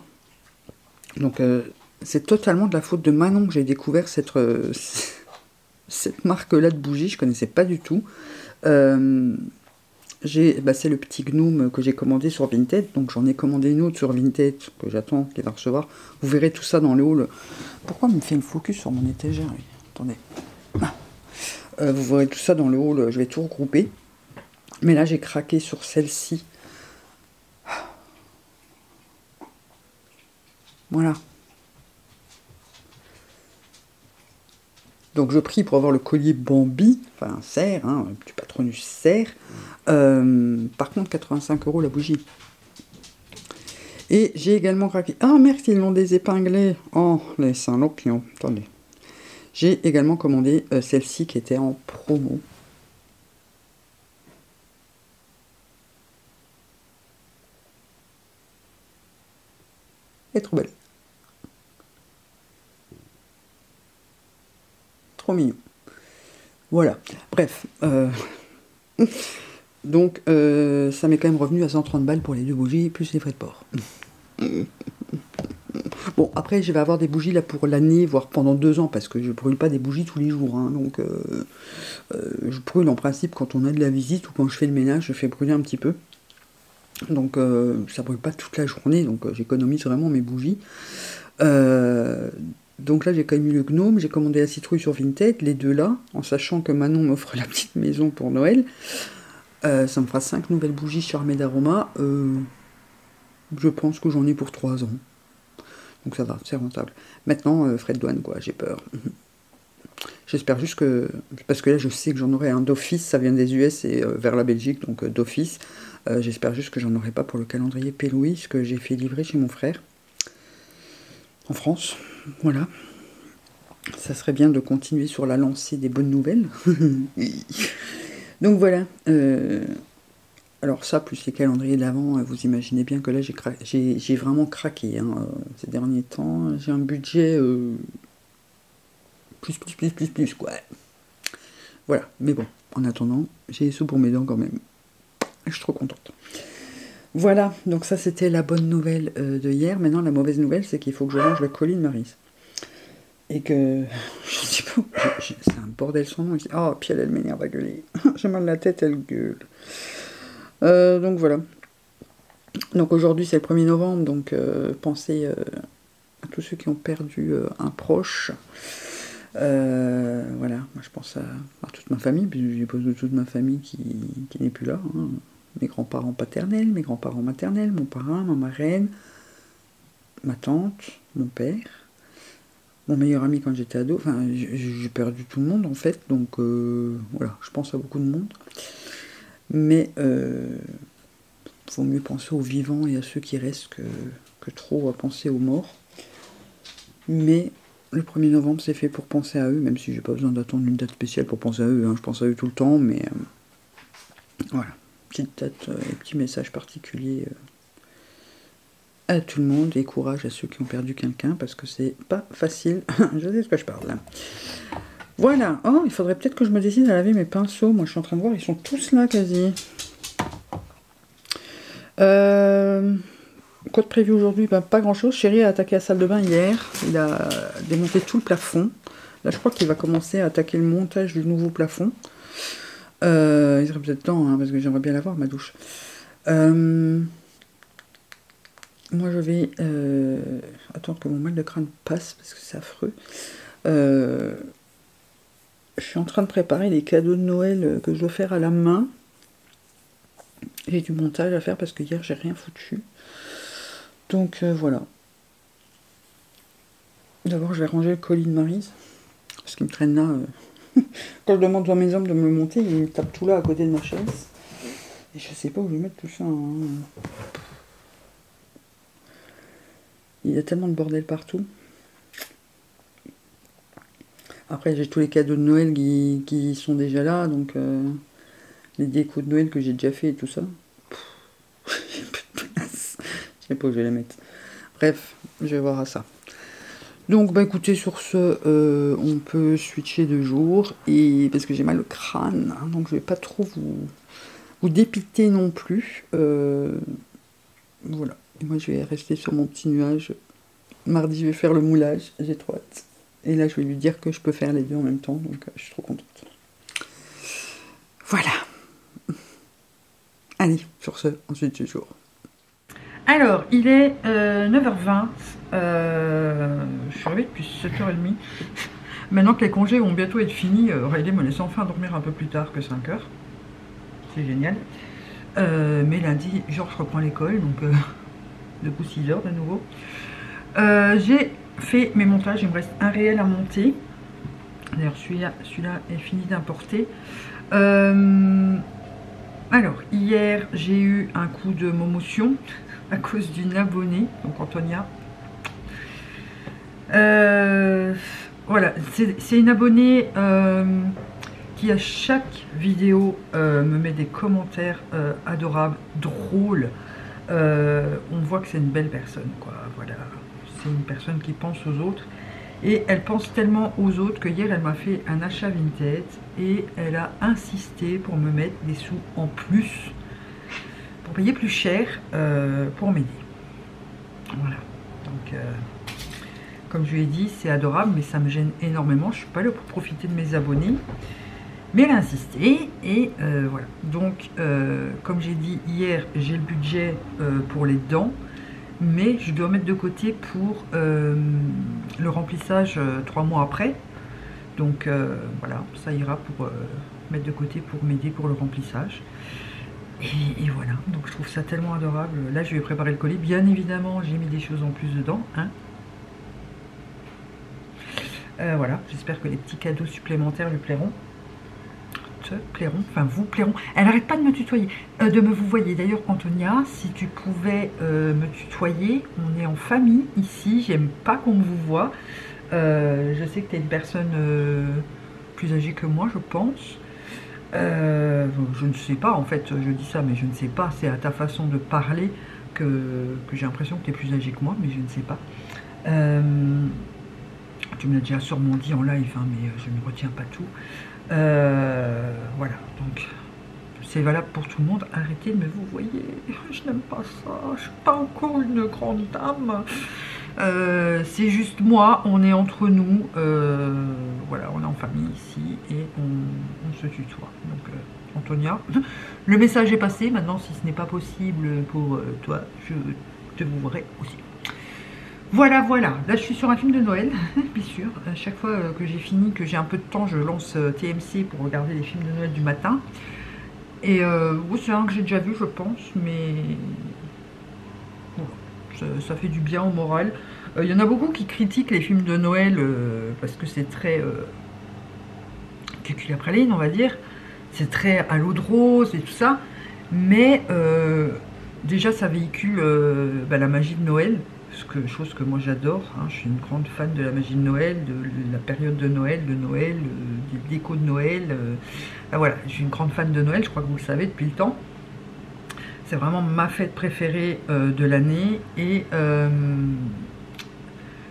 Donc c'est totalement de la faute de Manon que j'ai découvert cette marque-là de bougies, je ne connaissais pas du tout. C'est le petit gnome que j'ai commandé sur Vinted, donc j'en ai commandé une autre sur Vinted que j'attends qu'il va recevoir. Vous verrez tout ça dans le haul. Pourquoi il me fait une focus sur mon étagère lui? Attendez. Vous verrez tout ça dans le haul, je vais tout regrouper. Mais là j'ai craqué sur celle-ci. Voilà. Donc je prie pour avoir le collier Bambi, enfin un cerf, hein, du patronus cerf. Par contre 85 € la bougie. Et j'ai également craqué. Ah merde, ils l'ont désépinglé. Oh les Saint-Lampion. Attendez. J'ai également commandé celle-ci qui était en promo. Elle est trop belle. Trop mignon. Voilà. Bref. Donc, ça m'est quand même revenu à 130 balles pour les 2 bougies, plus les frais de port. Bon, après, je vais avoir des bougies là pour l'année, voire pendant 2 ans, parce que je brûle pas des bougies tous les jours. Hein, donc, je brûle en principe quand on a de la visite ou quand je fais le ménage, je fais brûler un petit peu. Donc, ça brûle pas toute la journée, donc j'économise vraiment mes bougies. Donc là, j'ai quand même eu le gnome, j'ai commandé la citrouille sur Vinted, les 2 là, en sachant que Manon m'offre la petite maison pour Noël. Ça me fera 5 nouvelles bougies Charmé d'Aroma. Je pense que j'en ai pour 3 ans. Donc ça va, c'est rentable. Maintenant, frais de douane, quoi, j'ai peur. J'espère juste que... Parce que là, je sais que j'en aurai un d'office, ça vient des US et vers la Belgique, donc d'office. J'espère juste que j'en aurai pas pour le calendrier P-Louis, que j'ai fait livrer chez mon frère. En France, voilà. Ça serait bien de continuer sur la lancée des bonnes nouvelles. Donc voilà. Alors ça, plus les calendriers de l'Avent, vous imaginez bien que là, j'ai vraiment craqué. Hein, ces derniers temps, j'ai un budget plus, quoi. Voilà. Mais bon, en attendant, j'ai les sous pour mes dents quand même. Je suis trop contente. Voilà, donc ça c'était la bonne nouvelle de hier. Maintenant la mauvaise nouvelle c'est qu'il faut que je range le colis de Maryse. Et que... Je sais pas, c'est un bordel son nom. Oh, puis elle m'énerve à gueuler. J'ai mal à la tête, elle gueule. Donc voilà. Donc aujourd'hui c'est le 1er novembre, donc pensez à tous ceux qui ont perdu un proche. Voilà, moi je pense à toute ma famille, puis j'ai pas de toute ma famille qui n'est plus là. Hein. Mes grands-parents paternels, mes grands-parents maternels, mon parrain, ma marraine, ma tante, mon père, mon meilleur ami quand j'étais ado. Enfin, j'ai perdu tout le monde en fait, donc voilà, je pense à beaucoup de monde. Mais faut mieux penser aux vivants et à ceux qui restent que trop à penser aux morts. Mais le 1er novembre, c'est fait pour penser à eux, même si j'ai pas besoin d'attendre une date spéciale pour penser à eux. Hein, je pense à eux tout le temps, mais voilà. Petite date et petit message particulier à tout le monde et courage à ceux qui ont perdu quelqu'un parce que c'est pas facile. Je sais de ce que je parle là. Voilà. Oh, il faudrait peut-être que je me décide à laver mes pinceaux. Moi, je suis en train de voir, ils sont tous là quasi. quoi de prévu aujourd'hui? Ben, pas grand chose. Chéri a attaqué la salle de bain hier. Il a démonté tout le plafond. Là, je crois qu'il va commencer à attaquer le montage du nouveau plafond. Il serait peut-être temps, hein, parce que j'aimerais bien l'avoir, ma douche. Moi, je vais attendre que mon mal de crâne passe, parce que c'est affreux. Je suis en train de préparer les cadeaux de Noël que je dois faire à la main. J'ai du montage à faire, parce que hier, j'ai rien foutu. Donc, voilà. D'abord, je vais ranger le colis de Maryse, parce qu'il me traîne là. Quand je demande à mes hommes de me le monter, ils me tapent tout là à côté de ma chaise. Et je sais pas où je vais mettre tout ça. Hein. Il y a tellement de bordel partout. Après, j'ai tous les cadeaux de Noël qui sont déjà là. Donc, les décos de Noël que j'ai déjà fait et tout ça. J'ai plus de place. Je sais pas où je vais les mettre. Bref, je vais voir à ça. Donc, bah écoutez, sur ce, on peut switcher de jour. Et parce que j'ai mal au crâne. Hein, donc, je vais pas trop vous dépiter non plus. Voilà. Et moi, je vais rester sur mon petit nuage. Mardi, je vais faire le moulage. J'ai trop hâte. Et là, je vais lui dire que je peux faire les deux en même temps. Donc, je suis trop contente. Voilà. Allez, sur ce, ensuite du jour. Alors, il est 9h20. Je suis arrivée depuis 7h30. Maintenant que les congés vont bientôt être finis, Riley me laisse enfin dormir un peu plus tard que 5h. C'est génial. Mais lundi, genre, je reprends l'école. Donc, de coup 6h de nouveau. J'ai fait mes montages, il me reste un réel à monter. D'ailleurs celui-là est fini d'importer. Alors hier j'ai eu un coup de momotion à cause d'une abonnée, donc Antonia. Voilà, c'est une abonnée qui à chaque vidéo me met des commentaires adorables, drôles. On voit que c'est une belle personne, quoi. Voilà, c'est une personne qui pense aux autres et elle pense tellement aux autres que hier elle m'a fait un achat Vinted et elle a insisté pour me mettre des sous en plus pour payer plus cher pour m'aider. Voilà, donc comme je lui ai dit, c'est adorable mais ça me gêne énormément. Je suis pas là pour profiter de mes abonnés. Mais elle a insisté et voilà. Donc, comme j'ai dit hier, j'ai le budget pour les dents, mais je dois mettre de côté pour le remplissage 3 mois après. Donc, voilà, ça ira pour mettre de côté pour m'aider pour le remplissage. Et voilà, donc je trouve ça tellement adorable. Là, je vais préparer le colis. Bien évidemment, j'ai mis des choses en plus dedans. Hein. Voilà, j'espère que les petits cadeaux supplémentaires lui plairont. Enfin vous plairont. Elle n'arrête pas de me tutoyer, de me vous voyez. D'ailleurs Antonia, si tu pouvais me tutoyer, on est en famille ici, j'aime pas qu'on me vous voit. Je sais que tu es une personne plus âgée que moi, je pense. Je ne sais pas, en fait, je dis ça, mais je ne sais pas, c'est à ta façon de parler que j'ai l'impression que tu es plus âgée que moi, mais je ne sais pas. Tu me l'as déjà sûrement dit en live, hein, mais je ne retiens pas tout. Voilà, donc c'est valable pour tout le monde. Arrêtez de me vous voyez, je n'aime pas ça, je suis pas encore une grande dame. C'est juste moi, on est entre nous, voilà, on est en famille ici et on se tutoie. Donc Antonia, le message est passé. Maintenant, si ce n'est pas possible pour toi, je te vous verrai aussi. Voilà, voilà. Là, je suis sur un film de Noël, bien sûr. À chaque fois que j'ai fini, que j'ai un peu de temps, je lance TMC pour regarder les films de Noël du matin. Et c'est un que j'ai déjà vu, je pense, mais voilà, ça fait du bien au moral. Il y en a beaucoup qui critiquent les films de Noël parce que c'est très cucul à praline, on va dire. C'est très à l'eau de rose et tout ça. Mais déjà, ça véhicule la magie de Noël. Chose que moi j'adore, hein. Je suis une grande fan de la magie de Noël, de la période de Noël, des décos de Noël. Voilà, je suis une grande fan de Noël, je crois que vous le savez depuis le temps. C'est vraiment ma fête préférée de l'année et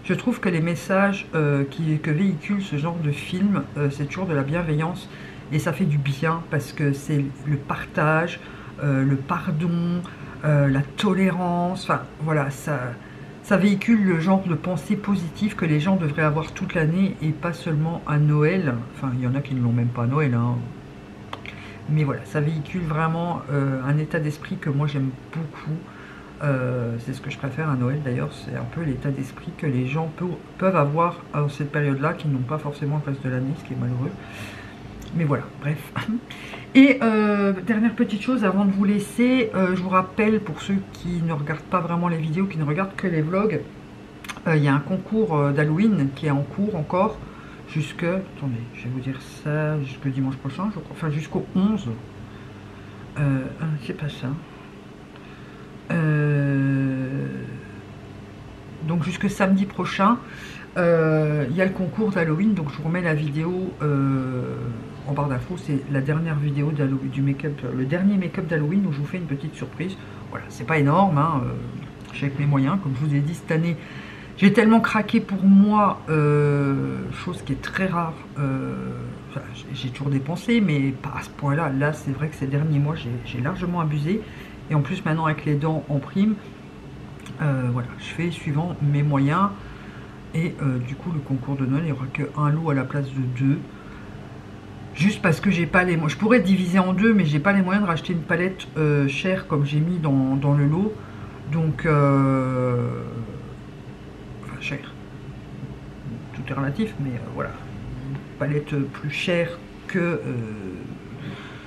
je trouve que les messages que véhicule ce genre de film, c'est toujours de la bienveillance et ça fait du bien parce que c'est le partage, le pardon, la tolérance, enfin voilà, ça véhicule le genre de pensée positive que les gens devraient avoir toute l'année et pas seulement à Noël. Enfin, il y en a qui ne l'ont même pas à Noël, hein. Mais voilà, ça véhicule vraiment un état d'esprit que moi j'aime beaucoup. C'est ce que je préfère à Noël d'ailleurs, c'est un peu l'état d'esprit que les gens peuvent avoir à cette période-là, qui n'ont pas forcément le reste de l'année, ce qui est malheureux. Mais voilà, bref. Et dernière petite chose avant de vous laisser, je vous rappelle pour ceux qui ne regardent pas vraiment les vidéos, qui ne regardent que les vlogs, il y a un concours d'Halloween qui est en cours encore jusque, attendez, je vais vous dire ça, jusqu'au dimanche prochain, je crois, enfin jusqu'au 11. C'est pas ça. Donc jusque samedi prochain, il y a le concours d'Halloween, donc je vous remets la vidéo en barre d'infos. C'est la dernière vidéo du make-up, le dernier make-up d'Halloween où je vous fais une petite surprise. Voilà, c'est pas énorme, hein, je suis avec mes moyens, comme je vous ai dit cette année. J'ai tellement craqué pour moi, chose qui est très rare. Enfin, j'ai toujours dépensé, mais pas à ce point-là. Là, c'est vrai que ces derniers mois, j'ai largement abusé. Et en plus, maintenant, avec les dents en prime, voilà, je fais suivant mes moyens. Et du coup, le concours de Noël, il n'y aura qu'un lot à la place de 2. Juste parce que j'ai pas les moyens. Je pourrais diviser en 2, mais j'ai pas les moyens de racheter une palette chère comme j'ai mis dans le lot. Donc, enfin, cher. Tout est relatif, mais voilà. Une palette plus chère que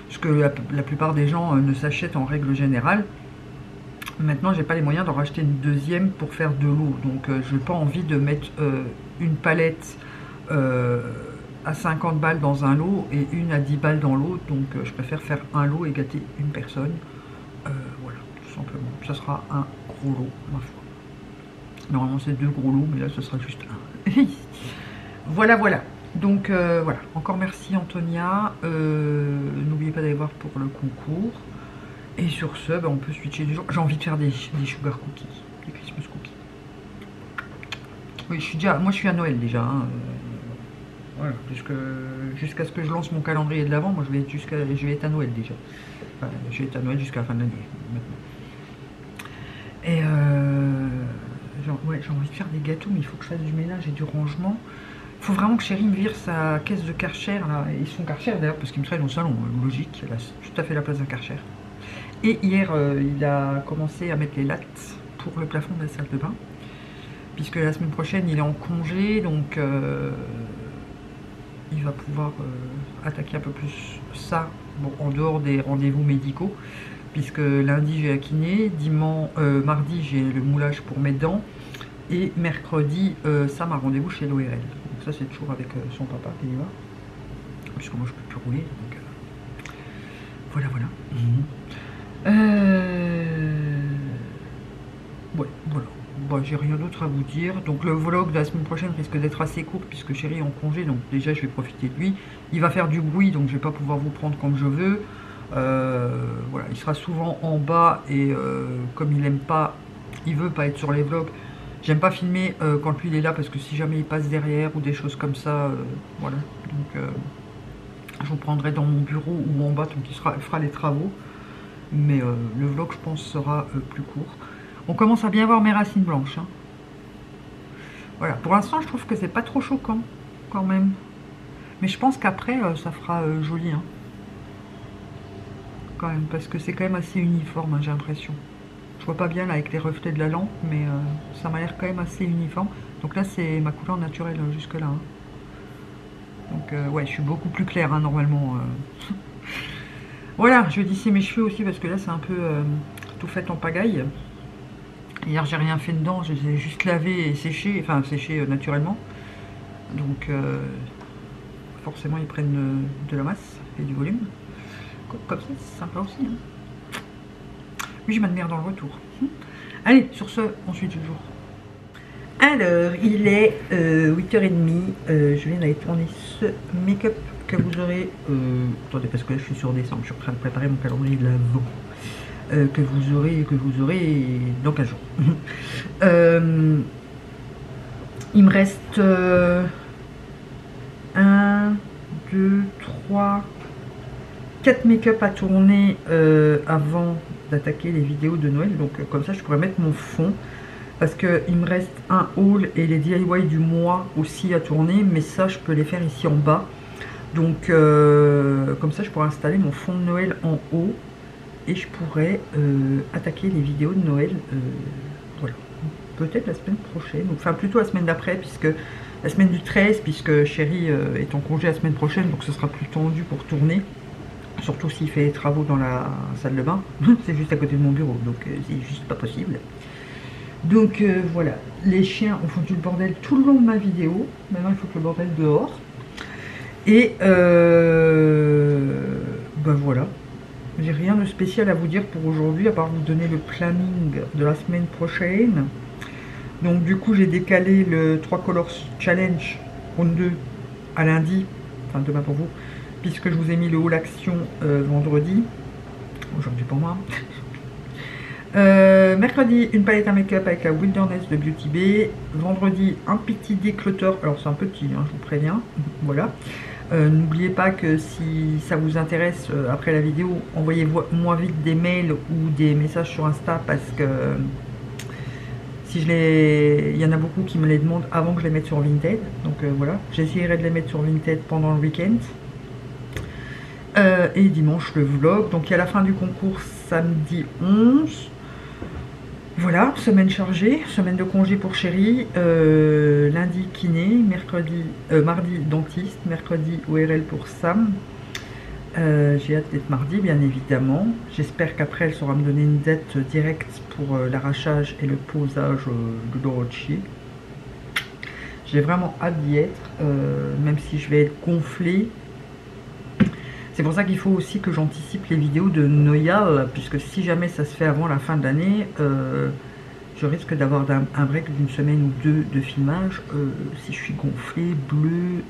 ce que la plupart des gens ne s'achètent en règle générale. Maintenant, j'ai pas les moyens d'en racheter une deuxième pour faire de l'eau. Donc, je n'ai pas envie de mettre une palette à 50 balles dans un lot et une à 10 balles dans l'autre. Donc, je préfère faire un lot et gâter une personne. Voilà, tout simplement. Ça sera un gros lot, ma foi. Normalement, c'est 2 gros lots, mais là, ce sera juste un. Voilà, voilà. Donc, voilà. Encore merci, Antonia. N'oubliez pas d'aller voir pour le concours. Et sur ce, on peut switcher du jour. J'ai envie de faire des sugar cookies, des Christmas cookies. Oui, moi je suis à Noël déjà. Hein. Voilà, jusqu'à ce que je lance mon calendrier de l'avant, moi je vais être à Noël déjà. Enfin, je vais être à Noël jusqu'à la fin de l'année maintenant. Et ouais, j'ai envie de faire des gâteaux, mais il faut que je fasse du ménage et du rangement. Il faut vraiment que Chérie me vire sa caisse de Karcher là, et son Karcher d'ailleurs, parce qu'il me traîne au salon, logique, elle a tout à fait la place d'un Karcher. Et hier, il a commencé à mettre les lattes pour le plafond de la salle de bain. Puisque la semaine prochaine, il est en congé. Donc, il va pouvoir attaquer un peu plus ça. Bon, en dehors des rendez-vous médicaux. Puisque lundi, j'ai la kiné. Mardi, j'ai le moulage pour mes dents. Et mercredi, Sam a rendez-vous chez l'ORL. Donc ça, c'est toujours avec son papa qui y va. Puisque moi, je ne peux plus rouler. Donc, voilà, voilà. Ouais, voilà. Bon, j'ai rien d'autre à vous dire. Donc le vlog de la semaine prochaine risque d'être assez court puisque Chérie est en congé. Donc déjà, je vais profiter de lui. Il va faire du bruit, donc je vais pas pouvoir vous prendre comme je veux. Voilà, il sera souvent en bas et comme il veut pas être sur les vlogs. J'aime pas filmer quand lui il est là parce que si jamais il passe derrière ou des choses comme ça, voilà. Donc je vous prendrai dans mon bureau ou en bas, donc il fera les travaux. Mais le vlog, je pense, sera plus court. On commence à bien voir mes racines blanches. Hein. Voilà, pour l'instant, je trouve que c'est pas trop choquant, quand même. Mais je pense qu'après, ça fera joli. Hein. Quand même, parce que c'est quand même assez uniforme, hein, j'ai l'impression. Je vois pas bien là avec les reflets de la lampe, mais ça m'a l'air quand même assez uniforme. Donc là, c'est ma couleur naturelle jusque-là. Hein. Donc, ouais, je suis beaucoup plus claire, hein, normalement. Voilà, je vais lisser mes cheveux aussi parce que là c'est un peu tout fait en pagaille. Hier j'ai rien fait dedans, je les ai juste lavés et séchés, enfin séchés naturellement. Donc forcément ils prennent de la masse et du volume. Comme ça c'est sympa aussi. Hein. Oui, je m'admire dans le retour. Allez, sur ce, on suit toujours. Alors, il est 8h30, je viens d'aller tourner ce make-up que vous aurez, attendez parce que là je suis sur décembre, je suis en train de préparer mon calendrier de l'avant, que vous aurez dans 15 jours. Il me reste 1, 2, 3, 4 make-up à tourner avant d'attaquer les vidéos de Noël. Donc comme ça je pourrais mettre mon fond. Parce qu'il me reste un haul et les DIY du mois aussi à tourner. Mais ça je peux les faire ici en bas. Donc comme ça je pourrais installer mon fond de Noël en haut. Et je pourrais attaquer les vidéos de Noël. Voilà. Peut-être la semaine prochaine. Enfin plutôt la semaine d'après. Puisque la semaine du 13. Puisque Chéri est en congé la semaine prochaine. Donc ce sera plus tendu pour tourner. Surtout s'il fait les travaux dans la salle de bain. C'est juste à côté de mon bureau. Donc c'est juste pas possible. Donc voilà, les chiens ont foutu le bordel tout le long de ma vidéo. Maintenant il faut que le bordel dehors. Et ben voilà, j'ai rien de spécial à vous dire pour aujourd'hui, à part vous donner le planning de la semaine prochaine. Donc du coup j'ai décalé le 3 Colors Challenge Round 2 à lundi, enfin demain pour vous, puisque je vous ai mis le haul action vendredi, aujourd'hui pour moi. Mercredi, une palette à make-up avec la Wilderness de Beauty Bay. Vendredi, un petit déclutter. Alors c'est un petit, hein, je vous préviens. Voilà. N'oubliez pas que si ça vous intéresse, après la vidéo, envoyez-moi vite des mails ou des messages sur Insta, parce que si il y en a beaucoup qui me les demandent avant que je les mette sur Vinted. Donc voilà, j'essaierai de les mettre sur Vinted pendant le week-end. Et dimanche le vlog. Donc il y a la fin du concours samedi 11. Voilà, semaine chargée, semaine de congé pour Chéri, lundi kiné, mardi dentiste, mercredi ORL pour Sam. J'ai hâte d'être mardi, bien évidemment. J'espère qu'après elle saura me donner une date directe pour l'arrachage et le posage de Dorothy. J'ai vraiment hâte d'y être, même si je vais être gonflée. C'est pour ça qu'il faut aussi que j'anticipe les vidéos de Noël, puisque si jamais ça se fait avant la fin de l'année, je risque d'avoir un break d'une semaine ou deux de filmage, si je suis gonflée, bleue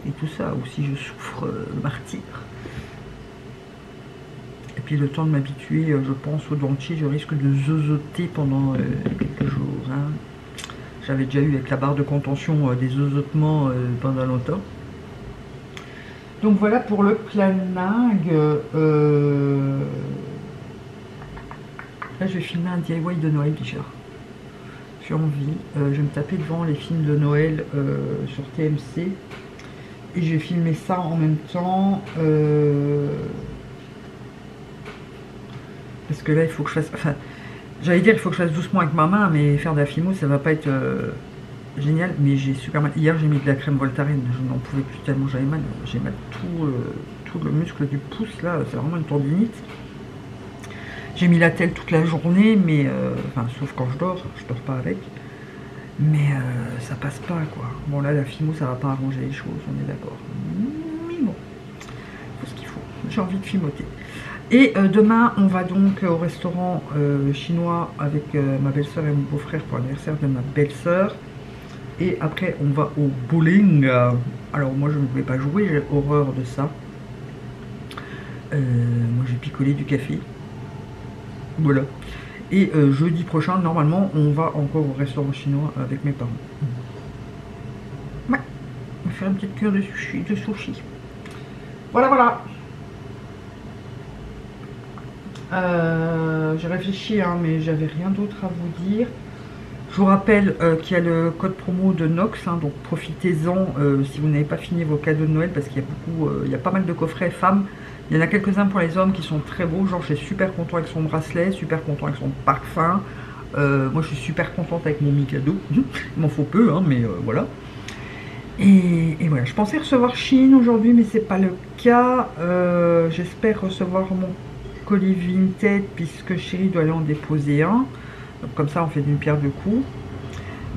et tout ça, ou si je souffre martyr. Et puis le temps de m'habituer, je pense, au dentier, je risque de zozoter pendant quelques jours. Hein. J'avais déjà eu avec la barre de contention des zozotements pendant longtemps. Donc voilà pour le planning. Là je vais filmer un DIY de Noël déjà. J'ai envie. Je vais me taper devant les films de Noël sur TMC. Et je vais filmer ça en même temps. Parce que là il faut que je fasse... Enfin, j'allais dire il faut que je fasse doucement avec ma main, mais faire de la filmo ça va pas être... génial, mais j'ai super mal. Hier j'ai mis de la crème Voltaren, je n'en pouvais plus tellement j'avais mal. J'ai mal tout le muscle du pouce là, c'est vraiment une tendinite. J'ai mis la telle toute la journée, mais enfin sauf quand je dors pas avec. Mais ça passe pas quoi. Bon là la fimo ça va pas arranger les choses, on est d'accord. Mais bon, faut ce qu'il faut. J'ai envie de fimoter. Et demain on va donc au restaurant chinois avec ma belle-sœur et mon beau-frère pour l'anniversaire de ma belle-sœur. Et après on va au bowling. Alors moi je ne vais pas jouer, j'ai horreur de ça. Moi j'ai picolé du café. Voilà. Et jeudi prochain normalement on va encore au restaurant chinois avec mes parents. Ouais. On va faire une petite cure de sushi. Voilà voilà. J'ai réfléchi hein, mais j'avais rien d'autre à vous dire. Je vous rappelle qu'il y a le code promo de Nox, hein, donc profitez-en si vous n'avez pas fini vos cadeaux de Noël, parce qu'il y a beaucoup, il y a pas mal de coffrets femmes. Il y en a quelques-uns pour les hommes qui sont très beaux, genre je suis super content avec son bracelet, super content avec son parfum. Moi je suis super contente avec mon Mikado, il m'en faut peu, hein, mais voilà. Et voilà, je pensais recevoir Chine aujourd'hui, mais c'est pas le cas. J'espère recevoir mon colis Vinted, puisque Chéri doit aller en déposer un. Donc comme ça on fait d'une pierre deux coups.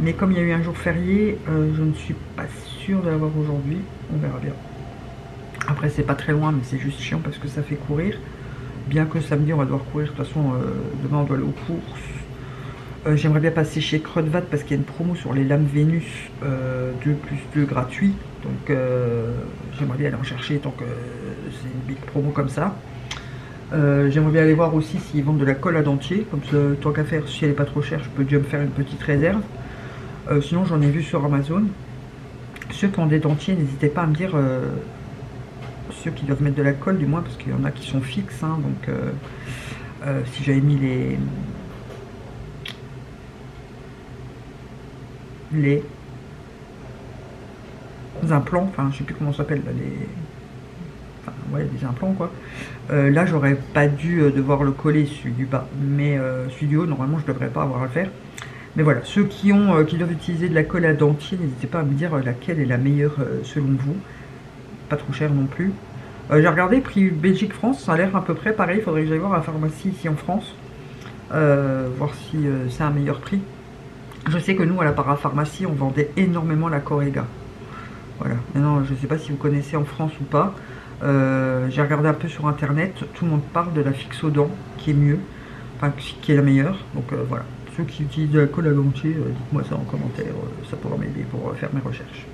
Mais comme il y a eu un jour férié, je ne suis pas sûre de l'avoir aujourd'hui. On verra bien. Après c'est pas très loin, mais c'est juste chiant parce que ça fait courir. Bien que samedi on va devoir courir, de toute façon demain on doit aller aux courses. J'aimerais bien passer chez Creux-de-Vat parce qu'il y a une promo sur les lames Vénus 2+2 gratuit. Donc j'aimerais bien aller en chercher tant que c'est une big promo comme ça. J'aimerais bien aller voir aussi s'ils vendent de la colle à dentier, comme ça, tant qu'à faire, si elle n'est pas trop chère, je peux déjà me faire une petite réserve. Sinon j'en ai vu sur Amazon. Ceux qui ont des dentiers, n'hésitez pas à me dire, ceux qui doivent mettre de la colle du moins, parce qu'il y en a qui sont fixes, hein, donc si j'avais mis les implants, enfin je sais plus comment ça s'appelle, enfin ouais, les implants quoi. Là j'aurais pas dû devoir le coller celui du bas, mais celui du haut normalement je devrais pas avoir à le faire. Mais voilà, ceux qui doivent utiliser de la colle à dentier, n'hésitez pas à me dire laquelle est la meilleure selon vous. Pas trop cher non plus. J'ai regardé prix Belgique-France, ça a l'air à peu près pareil. Il faudrait que j'aille voir à la pharmacie ici en France, voir si c'est un meilleur prix. Je sais que nous à la parapharmacie on vendait énormément la Corega. Voilà, maintenant je ne sais pas si vous connaissez en France ou pas. J'ai regardé un peu sur internet, tout le monde parle de la Fixodent qui est mieux, enfin qui est la meilleure. Donc voilà. Ceux qui utilisent de la colle à dentier, dites-moi ça en commentaire, ça pourra m'aider pour faire mes recherches.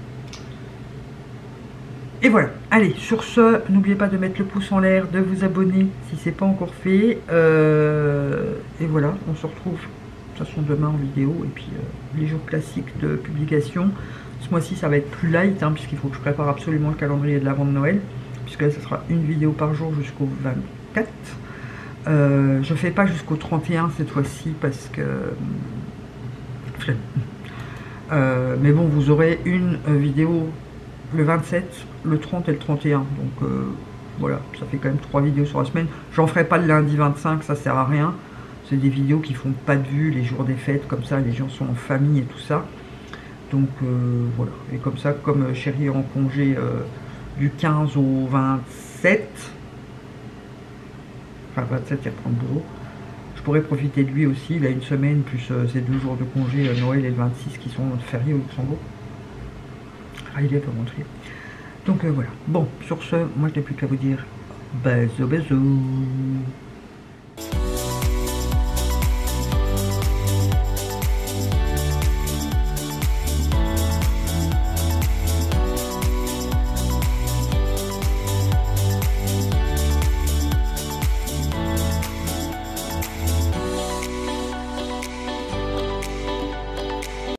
Et voilà, allez, sur ce, n'oubliez pas de mettre le pouce en l'air, de vous abonner si ce n'est pas encore fait. Et voilà, on se retrouve de toute façon demain en vidéo, et puis les jours classiques de publication. Ce mois-ci, ça va être plus light, hein, puisqu'il faut que je prépare absolument le calendrier de l'avant de Noël, puisque là, ça sera une vidéo par jour jusqu'au 24. Je fais pas jusqu'au 31 cette fois-ci parce que mais bon, vous aurez une vidéo le 27, le 30 et le 31. Donc voilà, ça fait quand même 3 vidéos sur la semaine. J'en ferai pas le lundi 25, ça sert à rien. C'est des vidéos qui font pas de vues les jours des fêtes, comme ça les gens sont en famille et tout ça. Donc voilà, et comme ça, comme Chéri est en congé du 15 au 27, enfin 27 il reprend le boulot, je pourrais profiter de lui aussi. Il a une semaine plus ses 2 jours de congé, Noël et le 26 qui sont fériés au Luxembourg. Ah, il est pas montré. Donc voilà, bon, sur ce, moi je n'ai plus qu'à vous dire bisous bisous.